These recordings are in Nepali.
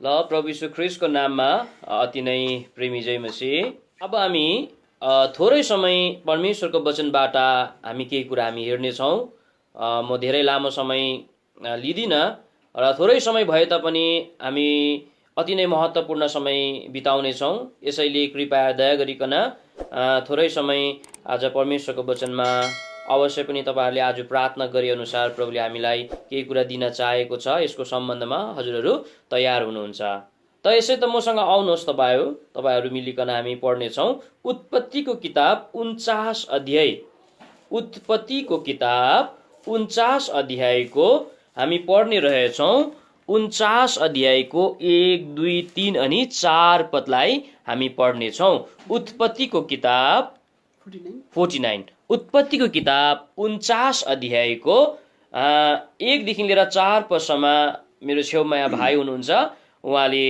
ल प्रभु यीशु ख्रिस्टको नाममा अति नै प्रेमी जय मसीह। अब हामी थोरै समय परमेश्वरको वचनबाट हामी केही कुरा हामी हेर्नेछौँ। म धेरै लामो समय लिदिनँ र थोरै समय भए तापनि हामी अति नै महत्त्वपूर्ण समय बिताउनेछौँ। यसैले कृपया दया गरिकन थोरै समय आज परमेश्वरको वचनमा अवश्य पनि तपाईहरुले आज प्रार्थना गरे अनुसार प्रभुले हामीलाई केही कुरा दिन चाहेको छ, यसको सम्बन्धमा हजुरहरू तयार हुनुहुन्छ त यसै त मसँग आउनुहोस्। तपाईहरु मिलिकन हामी पढ्नेछौँ उत्पत्तिको किताब 49 अध्याय। उत्पत्तिको किताब 49 अध्यायको हामी पढ्ने रहेछौँ। 49 अध्यायको 1, 2, 3 अनि 4 पदलाई हामी पढ्नेछौँ। उत्पत्तिको किताब 49 उत्पत्तिको किताब 49 अध्यायको 1 देखि लिएर 4 पदसम्म मेरो छेउमा यहाँ भाइ हुनुहुन्छ, उहाँले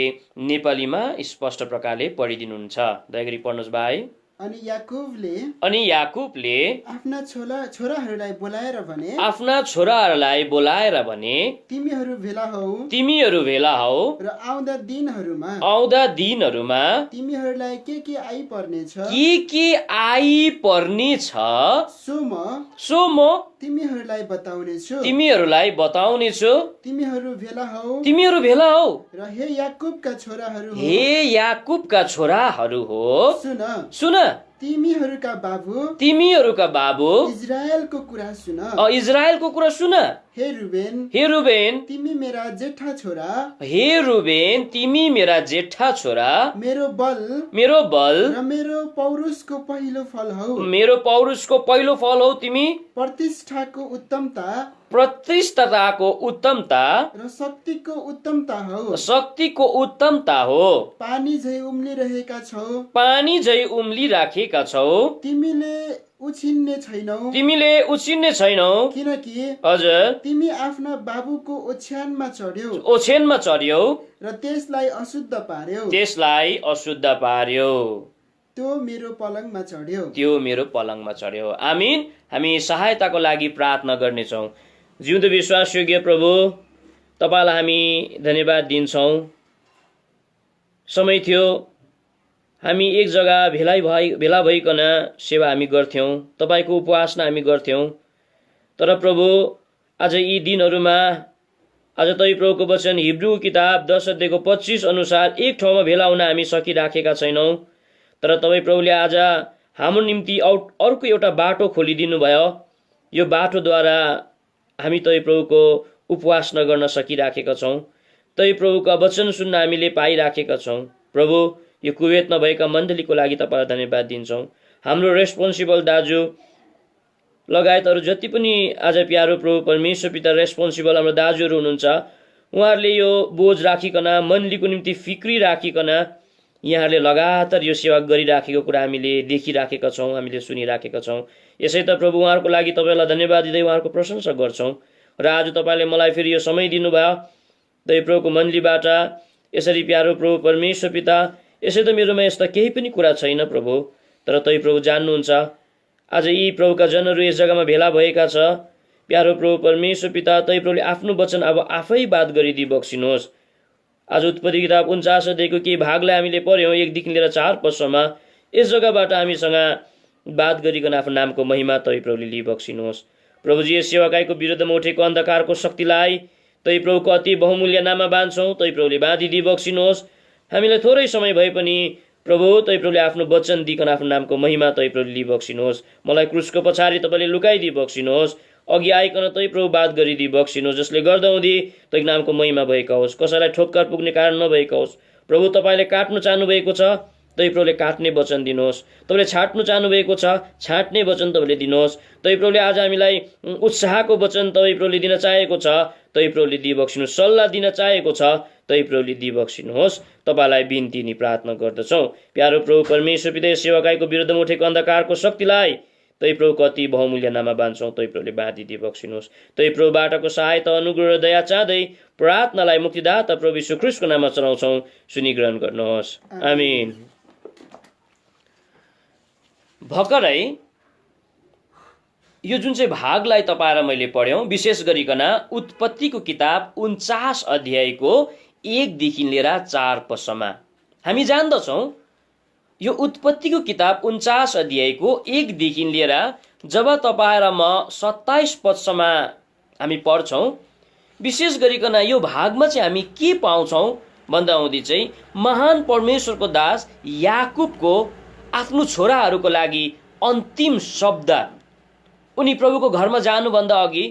नेपालीमा स्पष्ट प्रकारले पढिदिनुहुन्छ। दया गरी पढ्नुहोस् भाइ। अनि याकुबले आफ्ना छोराहरूलाई बोलाएर भने तिमीहरू भेला हौ र आउँदा दिनहरूमा तिमीहरूलाई के आइपर्नेछ सो म तिमीहरूलाई बताउनेछु। तिमीहरू भेला हौ र हे याकुबका छोराहरू हो सुन तिमीहरूका बाबु इजरायलको कुरा सुन। हे रुबेन तिमी मेरा जेठा छोरा मेरो बल र मेरो पौरुषको पहिलो फल हौ। तिमी प्रतिष्ठाको उत्तमता र शक्तिको उत्तमता हो। पानी झै उम्लिराखेका छौ। तिमीले उछिन्ने छैनौ किनकि हजुर तिमी आफ्ना बाबुको ओछ्यानमा चढ्यौ र त्यसलाई अशुद्ध पार्यौ। त्यो मेरो पलङमा चढ्यो। आमीन। हामी सहायताको लागि प्रार्थना गर्नेछौँ। जिउँदो विश्वासयोग्य प्रभु, तपाईलाई हामी धन्यवाद दिन्छौँ। समय थियो हामी एक जग्गा भेला भइकन सेवा हामी गर्थ्यौँ, तपाईको उपासना हामी गर्थ्यौँ। तर प्रभु आज यी दिनहरूमा आज तपाईँ प्रभुको वचन हिब्रू किताब 10 अध्यायको 25 अनुसार एक ठाउँमा भेला हुन हामी सकिराखेका छैनौँ। तर तपाईँ प्रभुले आज हाम्रो निम्ति अर्को एउटा बाटो खोलिदिनु भयो। यो बाटोद्वारा हामी तपाईँ प्रभुको उपासना गर्न सकिराखेका छौँ। तपाईँ प्रभुका वचन सुन्न हामीले पाइराखेका छौँ। प्रभु यो कुवेतमा भएका मण्डलीको लागि तपाईलाई धन्यवाद दिन्छौँ। हाम्रो रेस्पोन्सिबल दाजु लगायत अरू जति पनि आज प्यारो प्रभु परमेश्वर पिता रेस्पोन्सिबल हाम्रो दाजुहरू हुनुहुन्छ, उहाँहरूले यो बोझ राखिकन मण्डलीको निम्ति फिक्री राखिकन यहाँहरूले लगातार यो सेवा गरिराखेको कुरा हामीले देखिराखेका छौँ, हामीले सुनिराखेका छौँ। यसै त प्रभु उहाँहरूको लागि तपाईँलाई धन्यवाद दिँदै उहाँहरूको प्रशंसा गर्छौँ। र आज तपाईँले मलाई फेरि यो समय दिनुभयो तपाईँ प्रभुको मण्डलीबाट। यसरी प्यारो प्रभु परमेश्वर पिता, यसै त मेरोमा यस्ता केही पनि कुरा छैन प्रभु, तर तपाईँ प्रभु जान्नुहुन्छ आज यी प्रभुका जनहरू यस जग्गामा भेला भएका छ। प्यारो प्रभु परमेश्वर पिता, तपाईँ प्रभुले आफ्नो वचन अब आफै बात गरिदिई बक्सिनुहोस्। आज उत्पत्ति किताब 49 अध्यायको केही भागलाई हामीले पढ्यौँ 1 देखि लिएर 4 पदसम्म। यस जग्गाबाट हामीसँग बात गरिकन आफ्नो नामको महिमा तपाईँ प्रभुले लिई बक्सिनुहोस्। प्रभुजी यस सेवाकाईको विरुद्धमा उठेको अन्धकारको शक्तिलाई तपाईँ प्रभुको अति बहुमूल्य नाममा बाँध्छौँ। तपाईँ प्रभुले बाँधिदिई बक्सिनुहोस्। हामीलाई थोरै समय भए पनि प्रभु तपाईँ प्रभुले आफ्नो वचन दिइकन आफ्नो नामको महिमा तपाईँ प्रभुले लिई बक्सिनुहोस्। मलाई क्रुसको पछाडि तपाईँले लुकाइदिई बक्सिनुहोस्। अघि आइकन तपाईँ प्रभु बात गरिदिई बक्सिनुहोस्, जसले गर्दाहुँदी तपाईँ नामको महिमा भएका होस्। कसैलाई ठोक्कर पुग्ने कारण नभएका होस्। प्रभु तपाईँले काट्नु चाहनुभएको छ, तपाईँ प्रभुले काट्ने वचन दिनुहोस्। तपाईँले छाट्नु चाहनुभएको छ, छाट्ने वचन तपाईँले दिनुहोस्। तपाईँ प्रभुले आज हामीलाई उत्साहको वचन तपाईँ प्रभुले दिन चाहेको छ, तपाईँ प्रभुले दिई बक्सिनुहोस्। सल्लाह दिन चाहेको छ, तपाईँ प्रभुले दिई बक्सिनुहोस्। तपाईँलाई बिन्ती नि प्रार्थना गर्दछौँ। प्यारो प्रभु परमेश्वर पिता, सेवाकाईको विरुद्धमा उठेको अन्धकारको शक्तिलाई तपाईँ प्रभुको अति बहुमूल्य नाममा बाँध्छौँ। तपाईँ प्रभुले बाँधिदिई बक्सिनुहोस्। तपाईँ प्रभुबाटको सहायता, अनुग्रह र दया चाहँदै प्रार्थनालाई मुक्तिदाता प्रभु यीशु ख्रीष्टको नाममा चढाउँछौँ। सुनि ग्रहण गर्नुहोस्। आमीन। भर्खरै यो जुन चाहिँ भागलाई तपाईँ र मैले पढ्यौँ, विशेष गरिकन उत्पत्तिको किताब 49 अध्यायको 1 देखि लिएर 4 पदसम्म। हामी जान्दछौँ यो उत्पत्तिको किताब 49 अध्यायको 1 देखि लिएर जब तपाईँ र म 27 पदसम्म हामी पढ्छौँ, विशेष गरिकन यो भागमा चाहिँ हामी के पाउँछौँ भन्दा हुँदी चाहिँ महान परमेश्वरको दास याकुबको आफ्नो छोराहरूको लागि अन्तिम शब्द, उनी प्रभुको घरमा जानुभन्दा अघि,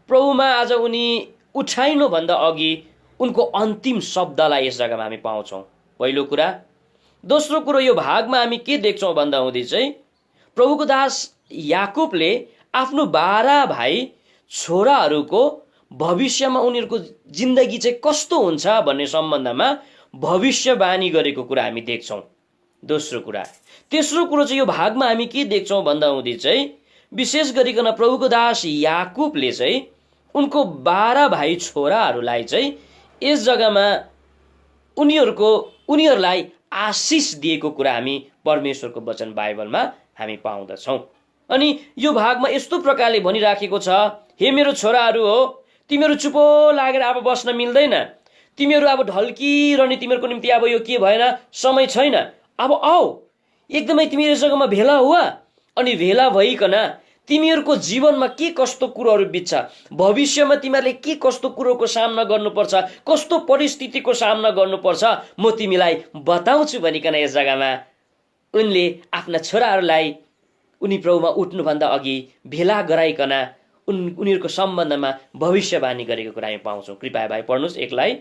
प्रभुमा आज उनी उठाइनुभन्दा अघि उनको अन्तिम शब्दलाई यस जग्गामा हामी पाउँछौँ। पहिलो कुरा। दोस्रो कुरो, यो भागमा हामी के देख्छौँ भन्दा हुँदी चाहिँ प्रभुको दास याकुबले आफ्नो 12 भाइ छोराहरूको भविष्यमा उनीहरूको जिन्दगी चाहिँ कस्तो हुन्छ भन्ने सम्बन्धमा भविष्यवाणी गरेको कुरा हामी देख्छौँ। दोस्रो कुरा। तेस्रो कुरो चाहिँ यो भागमा हामी के देख्छौँ भन्दा हुँदी चाहिँ विशेष गरिकन प्रभुको दास याकुबले चाहिँ उनको 12 भाइ छोराहरूलाई चाहिँ यस जग्गामा उनीहरूलाई आशिष दिएको कुरा हामी परमेश्वरको वचन बाइबलमा हामी पाउँदछौँ। अनि यो भागमा यस्तो प्रकारले भनिराखेको छ, हे मेरो छोराहरू हो, तिमीहरू चुपो लागेर अब बस्न मिल्दैन, तिमीहरू अब ढल्किरहने तिमीहरूको निम्ति अब यो के भएन, समय छैन, अब आऊ एकदमै तिमी यस जग्गामा भेला हुआ, अनि भेला भइकन तिमीहरूको जीवनमा के कस्तो कुरोहरू बित्छ, भविष्यमा तिमीहरूले के कस्तो कुरोको सामना गर्नुपर्छ, कस्तो परिस्थितिको सामना गर्नुपर्छ, म तिमीलाई बताउँछु भनिकन यस जग्गामा उनले आफ्ना छोराहरूलाई उनी प्रभुमा उठ्नुभन्दा अघि भेला गराइकन उनीहरूको सम्बन्धमा भविष्यवाणी गरेको कुरा हामी पाउँछौँ। कृपया भाइ पढ्नुहोस् 1 लाई।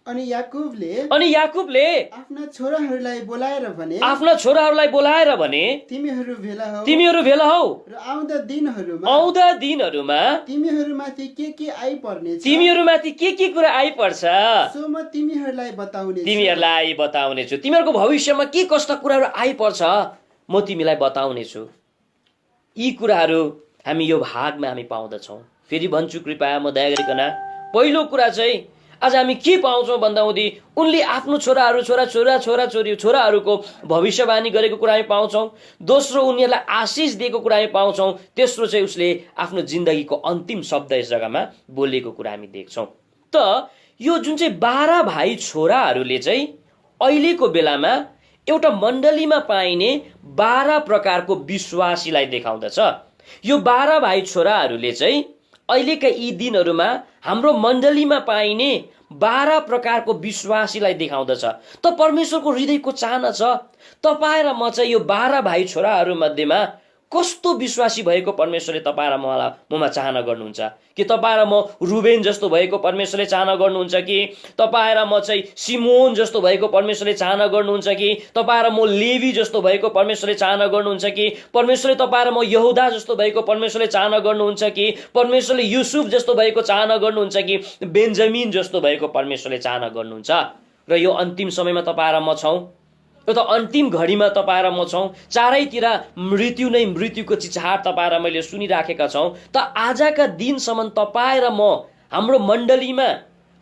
अनि याकुबले आफ्ना छोराहरूलाई बोलाएर भने तिमीहरू भेला हौ र आउँदा दिनहरूमा तिमीहरूमाथि के आइपर्नेछ, के कुरा आइपर्छ सो म तिमीहरूलाई बताउनेछु। तिमीहरूको भविष्यमा के कस्ता कुराहरू आइपर्छ म तिमीलाई बताउनेछु। यी कुराहरू हामी यो भागमा हामी पाउँदछौँ। फेरि भन्छु, कृपया म दया गरिकन, पहिलो कुरा चाहिँ आज हामी के पाउँछौँ भन्दा हुँदी उनले आफ्नो छोराहरूको भविष्यवाणी गरेको कुरा हामी पाउँछौँ। दोस्रो, उनीहरूलाई आशिष दिएको कुरा हामी पाउँछौँ। तेस्रो चाहिँ उसले आफ्नो जिन्दगीको अन्तिम शब्द यस जग्गामा बोलेको कुरा हामी देख्छौँ। त यो जुन चाहिँ 12 भाइ छोराहरूले चाहिँ अहिलेको बेलामा एउटा मण्डलीमा पाइने 12 प्रकारको विश्वासीलाई देखाउँदछ। यो 12 भाइ छोराहरूले चाहिँ अहिलेका यी दिनहरूमा हाम्रो मण्डलीमा पाइने 12 प्रकारको विश्वासीलाई देखाउँदछ। त परमेश्वरको हृदयको चाहना छ तपाईँ र म चाहिँ यो 12 भाइ छोराहरू मध्येमा कस्तो विश्वासी भएको परमेश्वरले तपाईँ र ममा चाहना गर्नुहुन्छ। कि तपाईँ र म रुबेन जस्तो भएको परमेश्वरले चाहना गर्नुहुन्छ कि तपाईँ र म चाहिँ सिमोन जस्तो भएको परमेश्वरले चाहना गर्नुहुन्छ कि तपाईँ र म लेवी जस्तो भएको परमेश्वरले चाहना गर्नुहुन्छ कि परमेश्वरले तपाईँ र म यहुदा जस्तो भएको परमेश्वरले चाहना गर्नुहुन्छ कि परमेश्वरले युसुफ जस्तो भएको चाहना गर्नुहुन्छ कि बेन्जामिन जस्तो भएको परमेश्वरले चाहना गर्नुहुन्छ। र यो अन्तिम समयमा तपाईँ र म छौँ, यो त अन्तिम घडीमा तपाईँ र म छौँ, चारैतिर मृत्यु नै मृत्युको चिचाहाट तपाईँ र मैले सुनिराखेका छौँ। त आजका दिनसम्म तपाईँ र म हाम्रो मण्डलीमा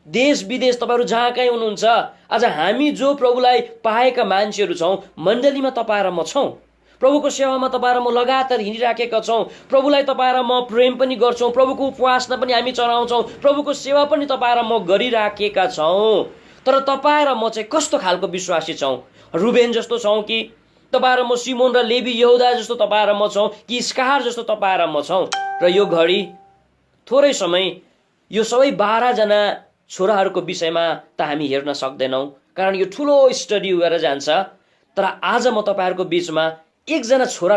देश विदेश तपाईँहरू जहाँ कहीँ हुनुहुन्छ, आज हामी जो प्रभुलाई पाएका मान्छेहरू छौँ, मण्डलीमा तपाईँ र म छौँ, प्रभुको सेवामा तपाईँ र म लगातार हिँडिराखेका छौँ, प्रभुलाई तपाईँ र म प्रेम पनि गर्छौँ, प्रभुको उपवासना पनि हामी चढाउँछौँ, प्रभुको सेवा पनि तपाईँ र म गरिराखेका छौँ। तर तपाईँ र म चाहिँ कस्तो खालको विश्वासी छौँ? रुबेन जस्तो छौँ कि तपाईँ र म सिमोन र लेवी यहुदा जस्तो तपाईँ र म छौँ कि इस्कार जस्तो तपाईँ र म छौँ? र यो घडी थोरै समय यो सबै 12 जना छोराहरूको विषयमा त हामी हेर्न सक्दैनौँ, कारण यो ठुलो स्टडी भएर जान्छ। तर आज म तपाईँहरूको बिचमा एकजना छोरा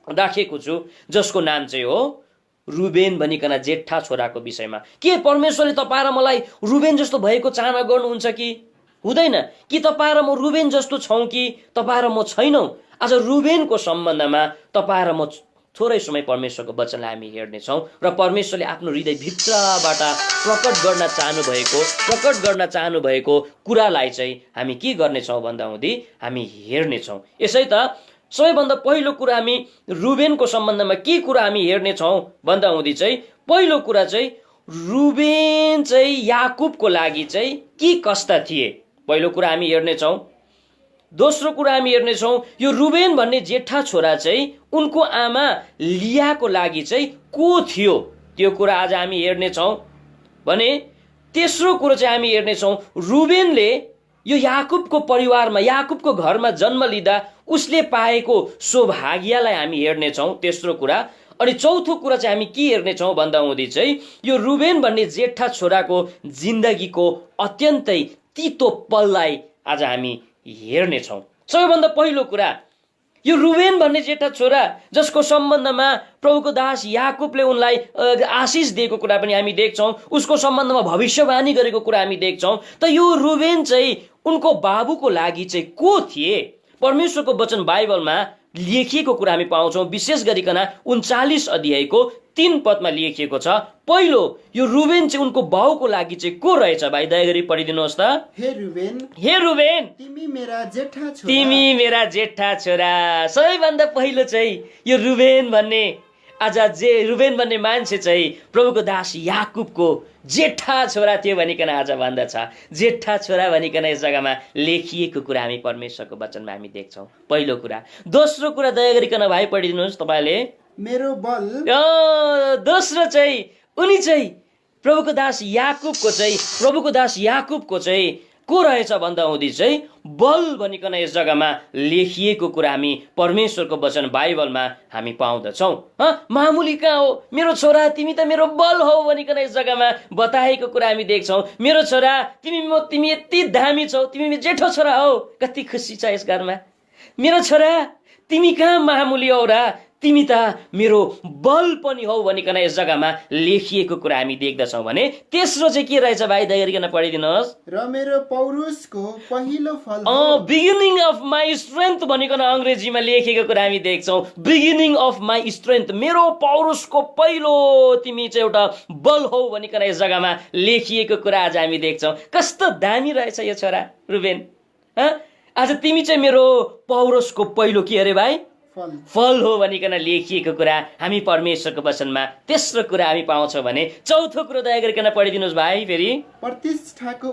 राखेको छु जसको नाम चाहिँ हो रुबेन भनिकन, जेठा छोराको विषयमा। के परमेश्वरले तपाईँ र मलाई रुबेन जस्तो भएको चाहना गर्नुहुन्छ कि हुँदैन? कि तपाईँ र म रुबेन जस्तो छौँ कि तपाईँ र म छैनौँ? आज रुबेनको सम्बन्धमा तपाईँ र म थोरै समय परमेश्वरको वचनलाई हामी हेर्नेछौँ र परमेश्वरले आफ्नो हृदयभित्रबाट प्रकट गर्न चाहनुभएको कुरालाई चाहिँ हामी के गर्नेछौँ भन्दा हुँदी हामी हेर्नेछौँ। यसै त सबैभन्दा पहिलो कुरा हामी रुबेनको सम्बन्धमा के कुरा हामी हेर्नेछौँ भन्दा हुँदी चाहिँ पहिलो कुरा चाहिँ रुबेन चाहिँ याकुबको लागि चाहिँ के कस्ता थिए, पहिलो कुरा हामी हेर्नेछौँ। दोस्रो कुरा हामी हेर्नेछौँ यो रुबेन भन्ने जेठा छोरा चाहिँ उनको आमा लियाको लागि चाहिँ को थियो, त्यो कुरा आज हामी हेर्नेछौँ। भने तेस्रो कुरो चाहिँ हामी हेर्नेछौँ, रुबेनले यो याकुबको परिवारमा, याकुबको घरमा जन्म लिँदा उसले पाएको सौभाग्यलाई हामी हेर्नेछौँ, तेस्रो कुरा। अनि चौथो कुरा चाहिँ हामी के हेर्नेछौँ भन्दा हुँदै चाहिँ यो रुबेन भन्ने जेठा छोराको जिन्दगीको अत्यन्तै तितो पललाई आज हामी हेर्नेछौँ। सबैभन्दा पहिलो कुरा, यो रुबेन भन्ने जेठा छोरा जसको सम्बन्धमा प्रभुको दास याकुबले उनलाई आशिष दिएको कुरा पनि हामी देख्छौँ, उसको सम्बन्धमा भविष्यवाणी गरेको कुरा हामी देख्छौँ। त यो रुबेन चाहिँ उनको बाबुको लागि चाहिँ को थिए? परमेश्वरको वचन बाइबलमा लेखिएको कुरा हामी पाउँछौँ। विशेष गरिकन 39 अध्यायको 3 पदमा लेखिएको छ। पहिलो, यो रुबेन चाहिँ उनको बाउको लागि चाहिँ को रहेछ? भाइ दया गरी पढिदिनुहोस् त। हे रुबेन, तिमी मेरा जेठा छोरा। सबैभन्दा पहिलो चाहिँ यो रुबेन भन्ने रुबेन भन्ने मान्छे चाहिँ प्रभुको दास याकुबको जेठा छोरा थियो भनिकन आज भन्दछ। जेठा छोरा भनिकन यस जग्गामा लेखिएको कुरा हामी परमेश्वरको वचनमा हामी देख्छौँ। पहिलो कुरा। दोस्रो कुरा दया गरिकन भाइ पढिदिनुहोस् तपाईँले। मेरो बल। दोस्रो चाहिँ उनी चाहिँ प्रभुको दास याकुबको चाहिँ को रहेछ भन्दा हुँदी चाहिँ बल भनिकन यस जग्गामा लेखिएको कुरा हामी परमेश्वरको वचन बाइबलमा हामी पाउँदछौँ। मामुली कहाँ हो? मेरो छोरा तिमी त मेरो बल हो भनिकन यस जग्गामा बताएको कुरा हामी देख्छौँ। मेरो छोरा तिमी यति दामी छौ, तिमी जेठो छोरा हो। कति खुसी छ यस घरमा। मेरो छोरा तिमी कहाँ मामुली हौ र, तिमी त मेरो बल पनि हौ भनिकन यस जग्गामा लेखिएको कुरा हामी देख्दछौँ भने तेस्रो चाहिँ के रहेछ भाइ दया गरिकन पढिदिनुहोस्। र मेरो पौरुषको पहिलो फल। बिगिनिङ अफ माई स्ट्रेन्थ भनिकन अङ्ग्रेजीमा लेखेको कुरा हामी देख्छौँ। बिगिनिङ अफ माई स्ट्रेन्थ, मेरो पौरुषको पहिलो तिमी चाहिँ एउटा बल हौ भनिकन यस जग्गामा लेखिएको कुरा आज हामी देख्छौँ। कस्तो दामी रहेछ यो छोरा रुबेन। आज तिमी चाहिँ मेरो पौरुषको पहिलो के अरे भाइ? फल हो भनिकन लेखिएको कुरा हामी परमेश्वरको वचनमा तेस्रो कुरा हामी पाउँछौँ भने चौथो कुरो दया गरिकन पढिदिनुहोस् भाइ फेरि। प्रतिष्ठाको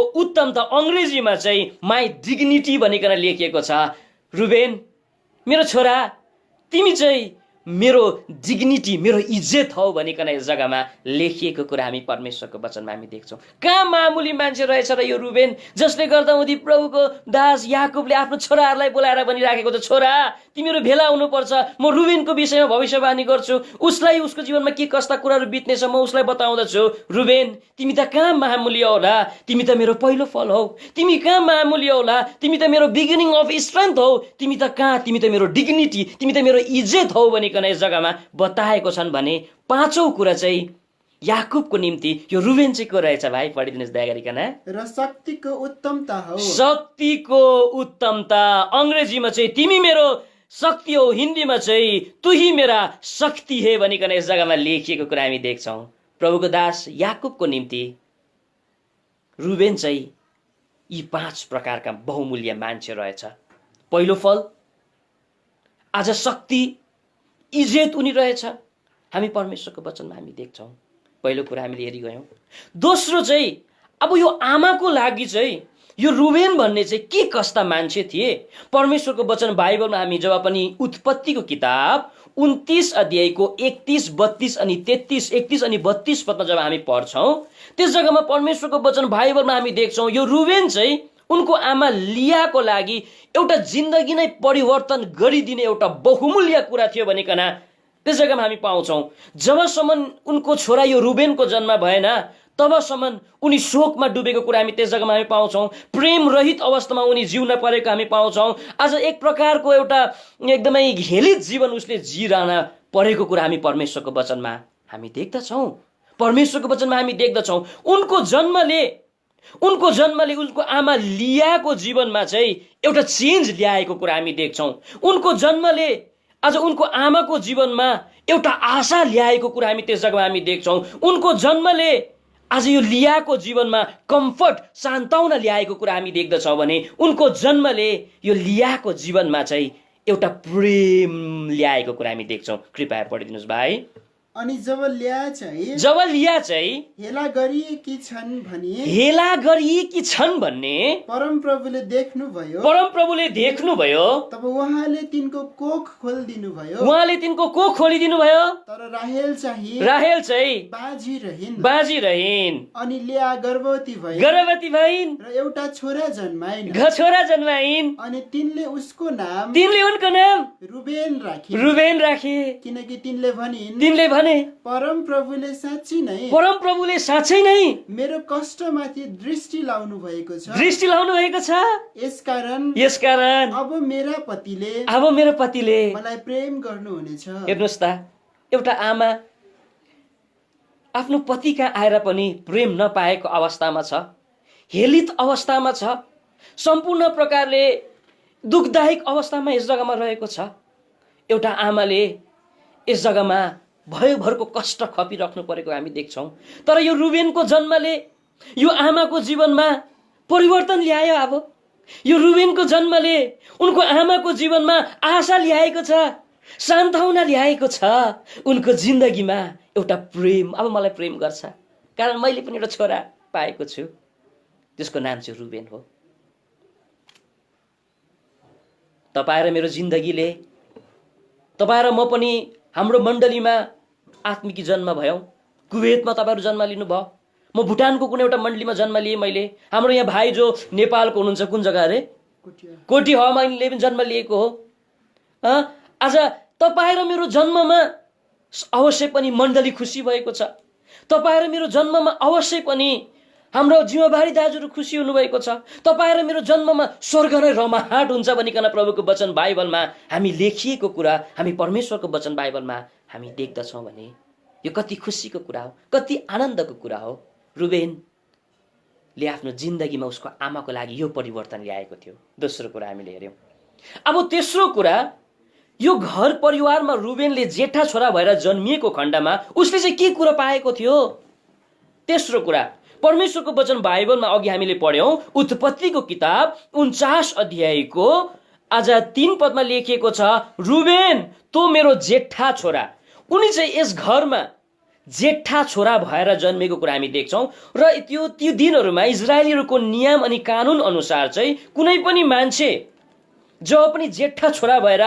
उत्तमता अङ्ग्रेजीमा चाहिँ माई डिग्निटी भनिकन लेखिएको छ। रुबेन मेरो छोरा तिमी चाहिँ मेरो डिग्निटी, मेरो इज्जत हौ भनिकन यस जग्गामा लेखिएको कुरा हामी परमेश्वरको वचनमा हामी देख्छौँ। कहाँ मामुली मान्छे रहेछ र यो रुबेन, जसले गर्दा उनी प्रभुको दास याकुबले आफ्नो छोराहरूलाई बोलाएर भनिराखेको छ, छोरा तिमीहरू भेला हुनुपर्छ, म रुबेनको विषयमा भविष्यवाणी गर्छु, उसलाई उसको जीवनमा के कस्ता कुराहरू बित्नेछ म उसलाई बताउँदछु। रुबेन तिमी त कहाँ मामुली होला, तिमी त मेरो पहिलो फल हौ। तिमी कहाँ मामुली होला, तिमी त मेरो बिगिनिङ अफ स्ट्रेन्थ हौ। तिमी त मेरो डिग्निटी, तिमी त मेरो इज्जत हौ भनिकन यस जग्गामा बताएको छन् भने पाँचौं कुरा चाहिँ याकुबको निम्ति यो रुबेन चाहिँ को रहेछ भाइ पढिदिनुहोस् दया गरिकन। र शक्तिको उत्तमता हो। शक्तिको उत्तमता अङ्ग्रेजीमा चाहिँ तिमी मेरो शक्ति हो, हिन्दीमा चाहिँ तुही मेरा शक्ति हे भनिकन यस जग्गामा लेखिएको कुरा हामी देख्छौँ। प्रभुको दास याकुबको निम्ति रुबेन चाहिँ यी 5 प्रकारका बहुमूल्य मान्छे रहेछ। पहिलो फल, आज शक्ति इज्जत उनी रहेछ, हामी परमेश्वरको वचनमा हामी देख्छौँ। पहिलो कुरा हामीले हेरिगयौँ। दोस्रो चाहिँ अब यो आमाको लागि चाहिँ यो रुबेन भन्ने चाहिँ के कस्ता मान्छे थिए? परमेश्वरको वचन बाइबलमा हामी जब पनि उत्पत्तिको किताब 29 अध्यायको 31, 32 अनि 33, 31 अनि 32 पदमा जब हामी पढ्छौँ त्यस जग्गामा परमेश्वरको वचन बाइबलमा हामी देख्छौँ यो रुबेन चाहिँ उनको आमा लियाको लागि एउटा जिन्दगी नै परिवर्तन गरिदिने एउटा बहुमूल्य कुरा थियो भनिकन त्यस जग्गामा हामी पाउँछौँ। जबसम्म उनको छोरा यो रुबेनको जन्म भएन तबसम्म उनी शोकमा डुबेको कुरा हामी त्यस जग्गामा हामी पाउँछौँ। प्रेम रहित अवस्थामा उनी जिउन परेको हामी पाउँछौँ। आज एक प्रकारको एउटा एकदमै घेलित जीवन उसले जिरहन परेको कुरा हामी परमेश्वरको वचनमा हामी देख्दछौँ। परमेश्वरको वचनमा हामी देख्दछौँ उनको जन्मले उनको आमा लियाको जीवनमा चाहिँ एउटा चेन्ज ल्याएको कुरा हामी देख्छौँ। उनको जन्मले आज उनको आमाको जीवनमा एउटा आशा ल्याएको कुरा हामी त्यस जग्गामा हामी देख्छौँ। उनको जन्मले आज यो लियाको जीवनमा कम्फर्ट, सान्त्वना ल्याएको कुरा हामी देख्दछौँ भने उनको जन्मले यो लियाको जीवनमा चाहिँ एउटा प्रेम ल्याएको कुरा हामी देख्छौँ। कृपया पढिदिनुहोस् भाइ। अनि जब ल्या चाहिँ जब लिया चाहिँ हेला गरिएकी छन् भने हेला गरिएकी छन् भन्ने परमप्रभुले देख्नुभयो। परमप्रभुले देख्नुभयो। तब उहाँले तिनको कोख खोलिदिनु भयो। उहाँले तिनको कोख खोलिदिनु भयो। तर राहेल चाहिँ बाजी रहिन् अनि लेआ गर्भवती भइन् र एउटा छोरा जन्माइन्। अनि तिनले उनको नाम रुबेन राखे, किनकि तिनले भनिन् परमप्रभुले साँच्चै नै मेरो कष्टमाथि दृष्टि लाउनु भएको छ। यसकारण अब मेरा पतिले मलाई प्रेम गर्नुहुनेछ। हेर्नुहोस् त, एउटा आमा आफ्नो पति कहाँ आएर पनि प्रेम नपाएको अवस्थामा छ, हेलित अवस्थामा छ, सम्पूर्ण प्रकारले दुखदायक अवस्थामा यस जग्गामा रहेको छ। एउटा आमाले यस जग्गामा भयभरको कष्ट खपिराख्नु परेको हामी देख्छौँ। तर यो रुबेनको जन्मले यो आमाको जीवनमा परिवर्तन ल्यायो। अब यो रुबेनको जन्मले उनको आमाको जीवनमा आशा ल्याएको छ, सान्त्वना ल्याएको छ। उनको जिन्दगीमा एउटा प्रेम, अब मलाई प्रेम गर्छ, कारण मैले पनि एउटा छोरा पाएको छु, त्यसको नाम चाहिँ रुबेन हो। तपाईँ र मेरो जिन्दगीले, तपाईँ र म पनि हाम्रो मण्डलीमा आत्मिकी जन्म भयौँ। कुवेतमा तपाईँहरू जन्म लिनुभयो, म भुटानको कुनै एउटा मण्डलीमा जन्म लिएँ मैले। हाम्रो यहाँ भाइ जो नेपालको हुनुहुन्छ, कुन जग्गा अरे, कोटिहावामा पनि जन्म लिएको हो। आज तपाईँ र मेरो जन्ममा अवश्य पनि मण्डली खुसी भएको छ। तपाईँ र मेरो जन्ममा अवश्य पनि हाम्रो जिम्मेवारी दाजुहरू खुसी हुनुभएको छ। तपाईँ र मेरो जन्ममा स्वर्ग नै रमाहाट हुन्छ भनिकन प्रभुको वचन बाइबलमा हामी लेखिएको कुरा, हामी परमेश्वरको वचन बाइबलमा हामी देख्दछौँ भने यो कति खुसीको कुरा हो, कति आनन्दको कुरा हो। रुबेनले आफ्नो जिन्दगीमा उसको आमाको लागि यो परिवर्तन ल्याएको थियो। दोस्रो कुरा हामीले हेऱ्यौँ। अब तेस्रो कुरा, यो घर परिवारमा रुबेनले जेठा छोरा भएर जन्मिएको खण्डमा उसले चाहिँ के कुरा पाएको थियो? तेस्रो कुरा, परमेश्वरको वचन बाइबलमा अघि हामीले पढ्यौं, उत्पत्तिको किताब 49 अध्यायको आज 3 पदमा लेखिएको छ, रुबेन तो मेरो जेठा छोरा। उनी चाहिँ यस घरमा जेठा छोरा भएर जन्मेको कुरा हामी देख्छौं। र त्यो दिनहरूमा इजरायलीहरूको नियम अनि कानुन अनुसार चाहिँ कुनै पनि मान्छे जब पनि जेठा छोरा भएर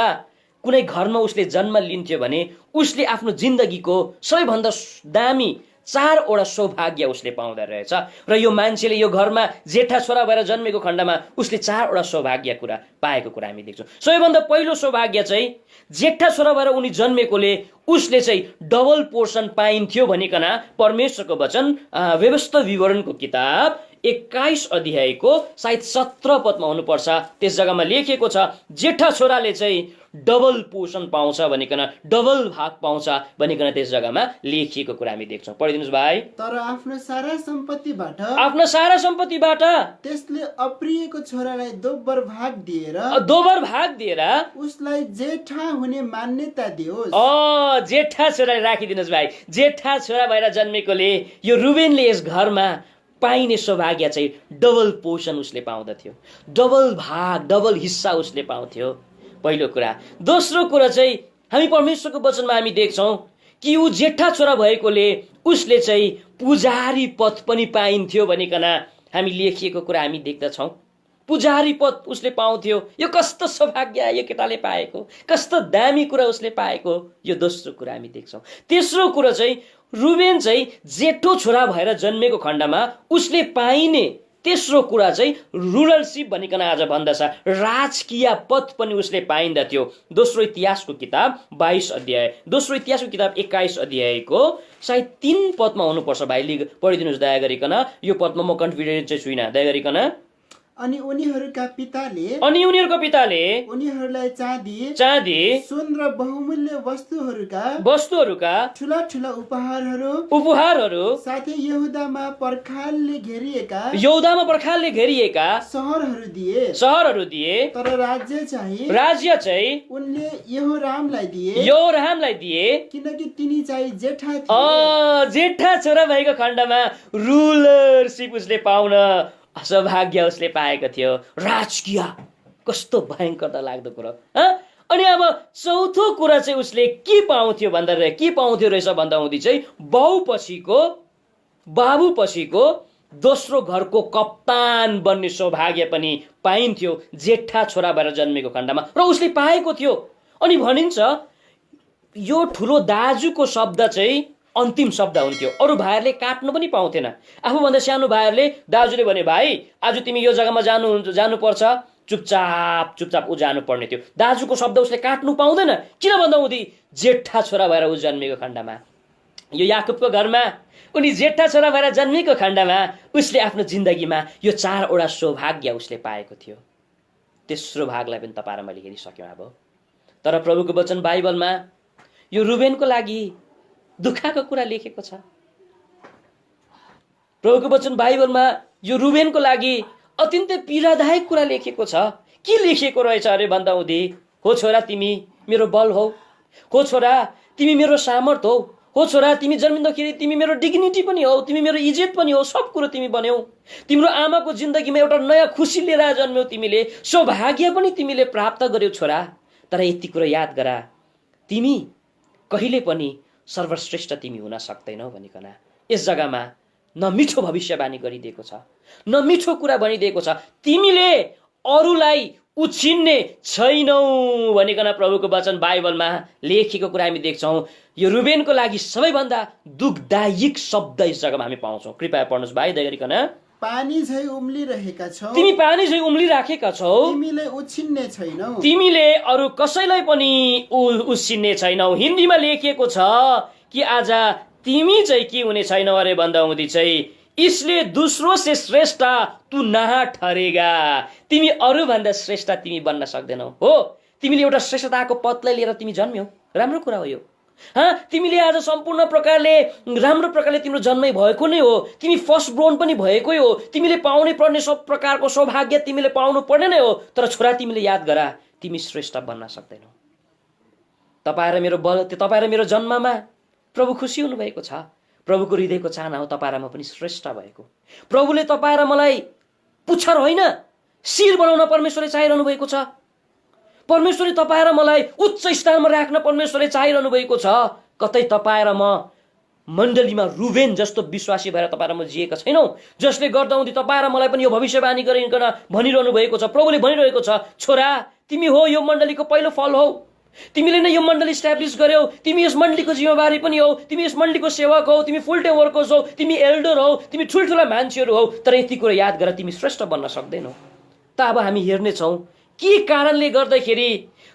कुनै घरमा उसले जन्म लिन्थ्यो भने उसले आफ्नो जिन्दगीको सबैभन्दा दामी 4वटा सौभाग्य उसले पाउँदो रहेछ। र यो मान्छेले यो घरमा जेठा छोरा भएर जन्मेको खण्डमा उसले 4वटा सौभाग्य कुरा पाएको कुरा हामी देख्छौँ। सबैभन्दा पहिलो सौभाग्य चाहिँ जेठा छोरा भएर उनी जन्मेकोले उसले चाहिँ डबल पोर्सन पाइन्थ्यो भनिकन परमेश्वरको वचन व्यवस्था विवरणको किताब 21 अध्यायको सायद 17 पदमा हुनुपर्छ, त्यस जग्गामा लेखिएको छ, जेठा छोराले चाहिँ डबल पोर्सन पाउँछ भनिकन, डबल भाग पाउँछ भनिकन त्यस जग्गामा लेखिएको कुरा हामी देख्छौँ। पढिदिनुहोस् भाइ। तर आफ्नो सारा सम्पत्तिबाट त्यसले अप्रियको छोरालाई दोब्बर भाग दिएर उसलाई जेठा हुने मान्यता दियोस्। जेठा छोराले राखिदिनुहोस् भाइ। जेठा छोरा भएर जन्मेकोले यो रुबेनले यस घरमा पाइने सौभाग्य चाहिँ डबल पोर्सन उसले पाउँदथ्यो, डबल भाग, डबल हिस्सा उसले पाउँथ्यो। पहिलो कुरा। दोस्रो कुरा चाहिँ हामी परमेश्वरको वचनमा हामी देख्छौँ कि ऊ जेठा छोरा भएकोले उसले चाहिँ पुजारी पद पनि पाइन्थ्यो भनिकन हामी लेखिएको कुरा हामी देख्दछौँ। पुजारी पद उसले पाउँथ्यो। यो कस्तो सौभाग्य यो केटाले पाएको, कस्तो दामी कुरा उसले पाएको, यो दोस्रो कुरा हामी देख्छौँ। तेस्रो कुरा चाहिँ रुबेन चाहिँ जेठो छोरा भएर जन्मेको खण्डमा उसले पाइने तेस्रो कुरा चाहिँ रुलरशिप भनिकन आज भन्दछ, राजकीय पद पनि उसले पाइन्दथ्यो। दोस्रो इतिहासको किताब 22 अध्याय, दोस्रो इतिहासको किताब 21 अध्यायको सायद 3 पदमा हुनुपर्छ भाइ, पढिदिनुहोस् दया गरिकन। यो पदमा म कन्फिडेन्ट चाहिँ छुइनँ, दया गरिकन। अनि उनीहरूका पिताले उनीहरूलाई चाँदी सुन र बहुमूल्य वस्तुहरूका ठुला ठुला उपहारहरू साथै यहुदामा पर्खालले घेरिएका सहरहरू दिए। तर राज्य चाहिँ उनले यहोरामलाई दिए, किनकि तिनी चाहिँ जेठा थिए। जेठा छोरा भएको खण्डमा रुलरशिप उसले पाउन सौभाग्य उसले पाएको थियो। राजकीय, कस्तो भयङ्कर लाग्दो कुरो। अनि अब चौथो कुरा चाहिँ उसले के पाउँथ्यो रहेछ भन्दा हुँदी चाहिँ बाबुपछिको दोस्रो घरको कप्तान बन्ने सौभाग्य पनि पाइन्थ्यो जेठा छोरा भएर जन्मेको खण्डमा, र उसले पाएको थियो। अनि भनिन्छ यो ठुलो दाजुको शब्द चाहिँ अन्तिम शब्द हुन्थ्यो, अरू भाइहरूले काट्नु पनि पाउँथेन। आफूभन्दा सानो भाइहरूले, दाजुले भने भाइ आज तिमी यो जग्गामा जानुपर्छ, चुपचाप ऊ जानुपर्ने थियो। दाजुको शब्द उसले काट्नु पाउँदैन, किन भन्दा हुँदी जेठा छोरा भएर ऊ जन्मेको खण्डमा, यो याकुबको घरमा उनी जेठा छोरा भएर जन्मेको खण्डमा उसले आफ्नो जिन्दगीमा यो 4वटा सौभाग्य उसले पाएको थियो। तेस्रो भागलाई पनि तपाईँ र मैले हेरिसक्यौँ। अब तर प्रभुको वचन बाइबलमा यो रुबेनको लागि दुःखको कुरा लेखेको छ। प्रभुको वचन बाइबलमा यो रुबेनको लागि अत्यन्तै पीडादायक कुरा लेखेको छ। के लेखेको रहेछ अरे भन्दा हुँदी, हो छोरा तिमी मेरो बल हो छोरा तिमी मेरो सामर्थ हो छोरा तिमी जन्मिँदाखेरि तिमी मेरो डिग्निटी पनि हो, तिमी मेरो इज्जत पनि हो, सब कुरो तिमी बन्यौ। तिम्रो आमाको जिन्दगीमा एउटा नयाँ खुसी लिएर जन्म्यौ, तिमीले सौभाग्य पनि तिमीले प्राप्त गर्यौ छोरा। तर यति कुरो याद गरा, तिमी कहिले पनि सर्वश्रेष्ठ तिमी हुन सक्दैनौ भनिकन यस जग्गामा न मिठो भविष्यवाणी गरिदिएको छ, न मिठो कुरा भनिदिएको छ। तिमीले अरूलाई उछिन्ने छैनौ भनिकन प्रभुको वचन बाइबलमा लेखेको कुरा हामी देख्छौँ। यो रुबेनको लागि सबैभन्दा दुःखदायक शब्द यस जग्गामा हामी पाउँछौँ। कृपया पढ्नुहोस् भाइ, दया गरिकन। पानी झै उम्लिरहेका छौ, तिमी पानी झै उम्लिराखेका छौ, तिमीले उछिन्ने छैनौ, तिमीले अरू कसैलाई पनि उछिन्ने छैनौ। हिन्दीमा लेखिएको छ कि आज तिमी चाहिँ के हुने छैनौ अरे भन्दा हुँदी चाहिँ इसलिए दूसरों से श्रेष्ठ तू नहा ठहरेगा। तिमी अरूभन्दा श्रेष्ठ तिमी बन्न सक्दैनौ। हो, तिमीले एउटा श्रेष्ठताको पदलाई लिएर तिमी जन्म्यौ, राम्रो कुरा हो यो। तिमीले आज सम्पूर्ण प्रकारले राम्रो प्रकारले तिम्रो जन्मै भएको नै हो, तिमी फर्स्ट बोर्न पनि भएकै हो, तिमीले पाउनै पर्ने सब प्रकारको सौभाग्य तिमीले पाउनु पर्ने नै हो। तर छोरा तिमीले याद गरा, तिमी श्रेष्ठ बन्न सक्दैनौ। तपाईँ र मेरो जन्ममा प्रभु खुसी हुनुभएको छ। प्रभुको हृदयको चाहना हो तपाईँ र म पनि श्रेष्ठ भएको। प्रभुले तपाईँ र मलाई पुच्छर होइन शिर बनाउन परमेश्वरले चाहिरहनु भएको छ। परमेश्वरले तपाईँ र मलाई उच्च स्थानमा राख्न परमेश्वरले चाहिरहनु भएको छ। कतै तपाईँ र म मण्डलीमा रुबेन जस्तो विश्वासी भएर तपाईँ र म जिएका छैनौँ, जसले गर्दा हुँदी तपाईँ र मलाई पनि यो भविष्यवाणी गरिकन भनिरहनु भएको छ। प्रभुले भनिरहेको छ, छोरा तिमी हो यो मण्डलीको पहिलो फल हो, तिमीले नै यो मण्डली इस्टाब्लिस गर्यौ, तिमी यस मण्डलीको जिम्मेवारी पनि हो, तिमी यस मण्डलीको सेवक हौ, तिमी फुल टाइम वर्कर्स हौ, तिमी एल्डर हौ, तिमी ठुल्ठुला मान्छेहरू हौ। तर यति कुरा याद गर, तिमी श्रेष्ठ बन्न सक्दैनौ। त अब हामी हेर्नेछौँ के कारणले गर्दाखेरि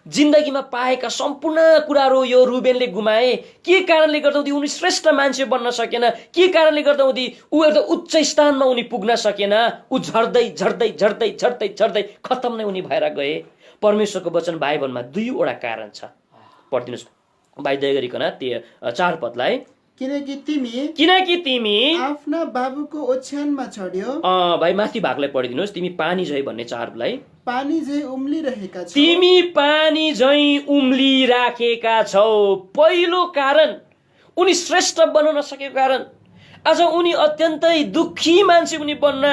जिन्दगीमा पाएका सम्पूर्ण कुराहरू यो रुबेनले गुमाए, के कारणले गर्दा उनी श्रेष्ठ मान्छे बन्न सकेन, के कारणले गर्दा ऊ एउटा उच्च स्थानमा उनी पुग्न सकेन। ऊ झर्दै खत्तम नै उनी भएर गए। परमेश्वरको वचन बाइबलमा 2वटा कारण छ। पढिदिनुहोस् भाइ दया गरिकन 4 पदलाई। किनकि तिमी आफ्ना बाबुको ओछ्यानमा चढ्यो। भाइ माथि भागलाई पढिदिनुहोस्, तिमी पानी झै भन्ने 4लाई। पानी झै उम्लिरहेका छौ, तिमी पानी झै उम्लिराखेका छौ। पहिलो कारण उनी श्रेष्ठ बन्न नसकेको कारण, आज उनी अत्यन्तै दुखी मान्छे उनी बन्न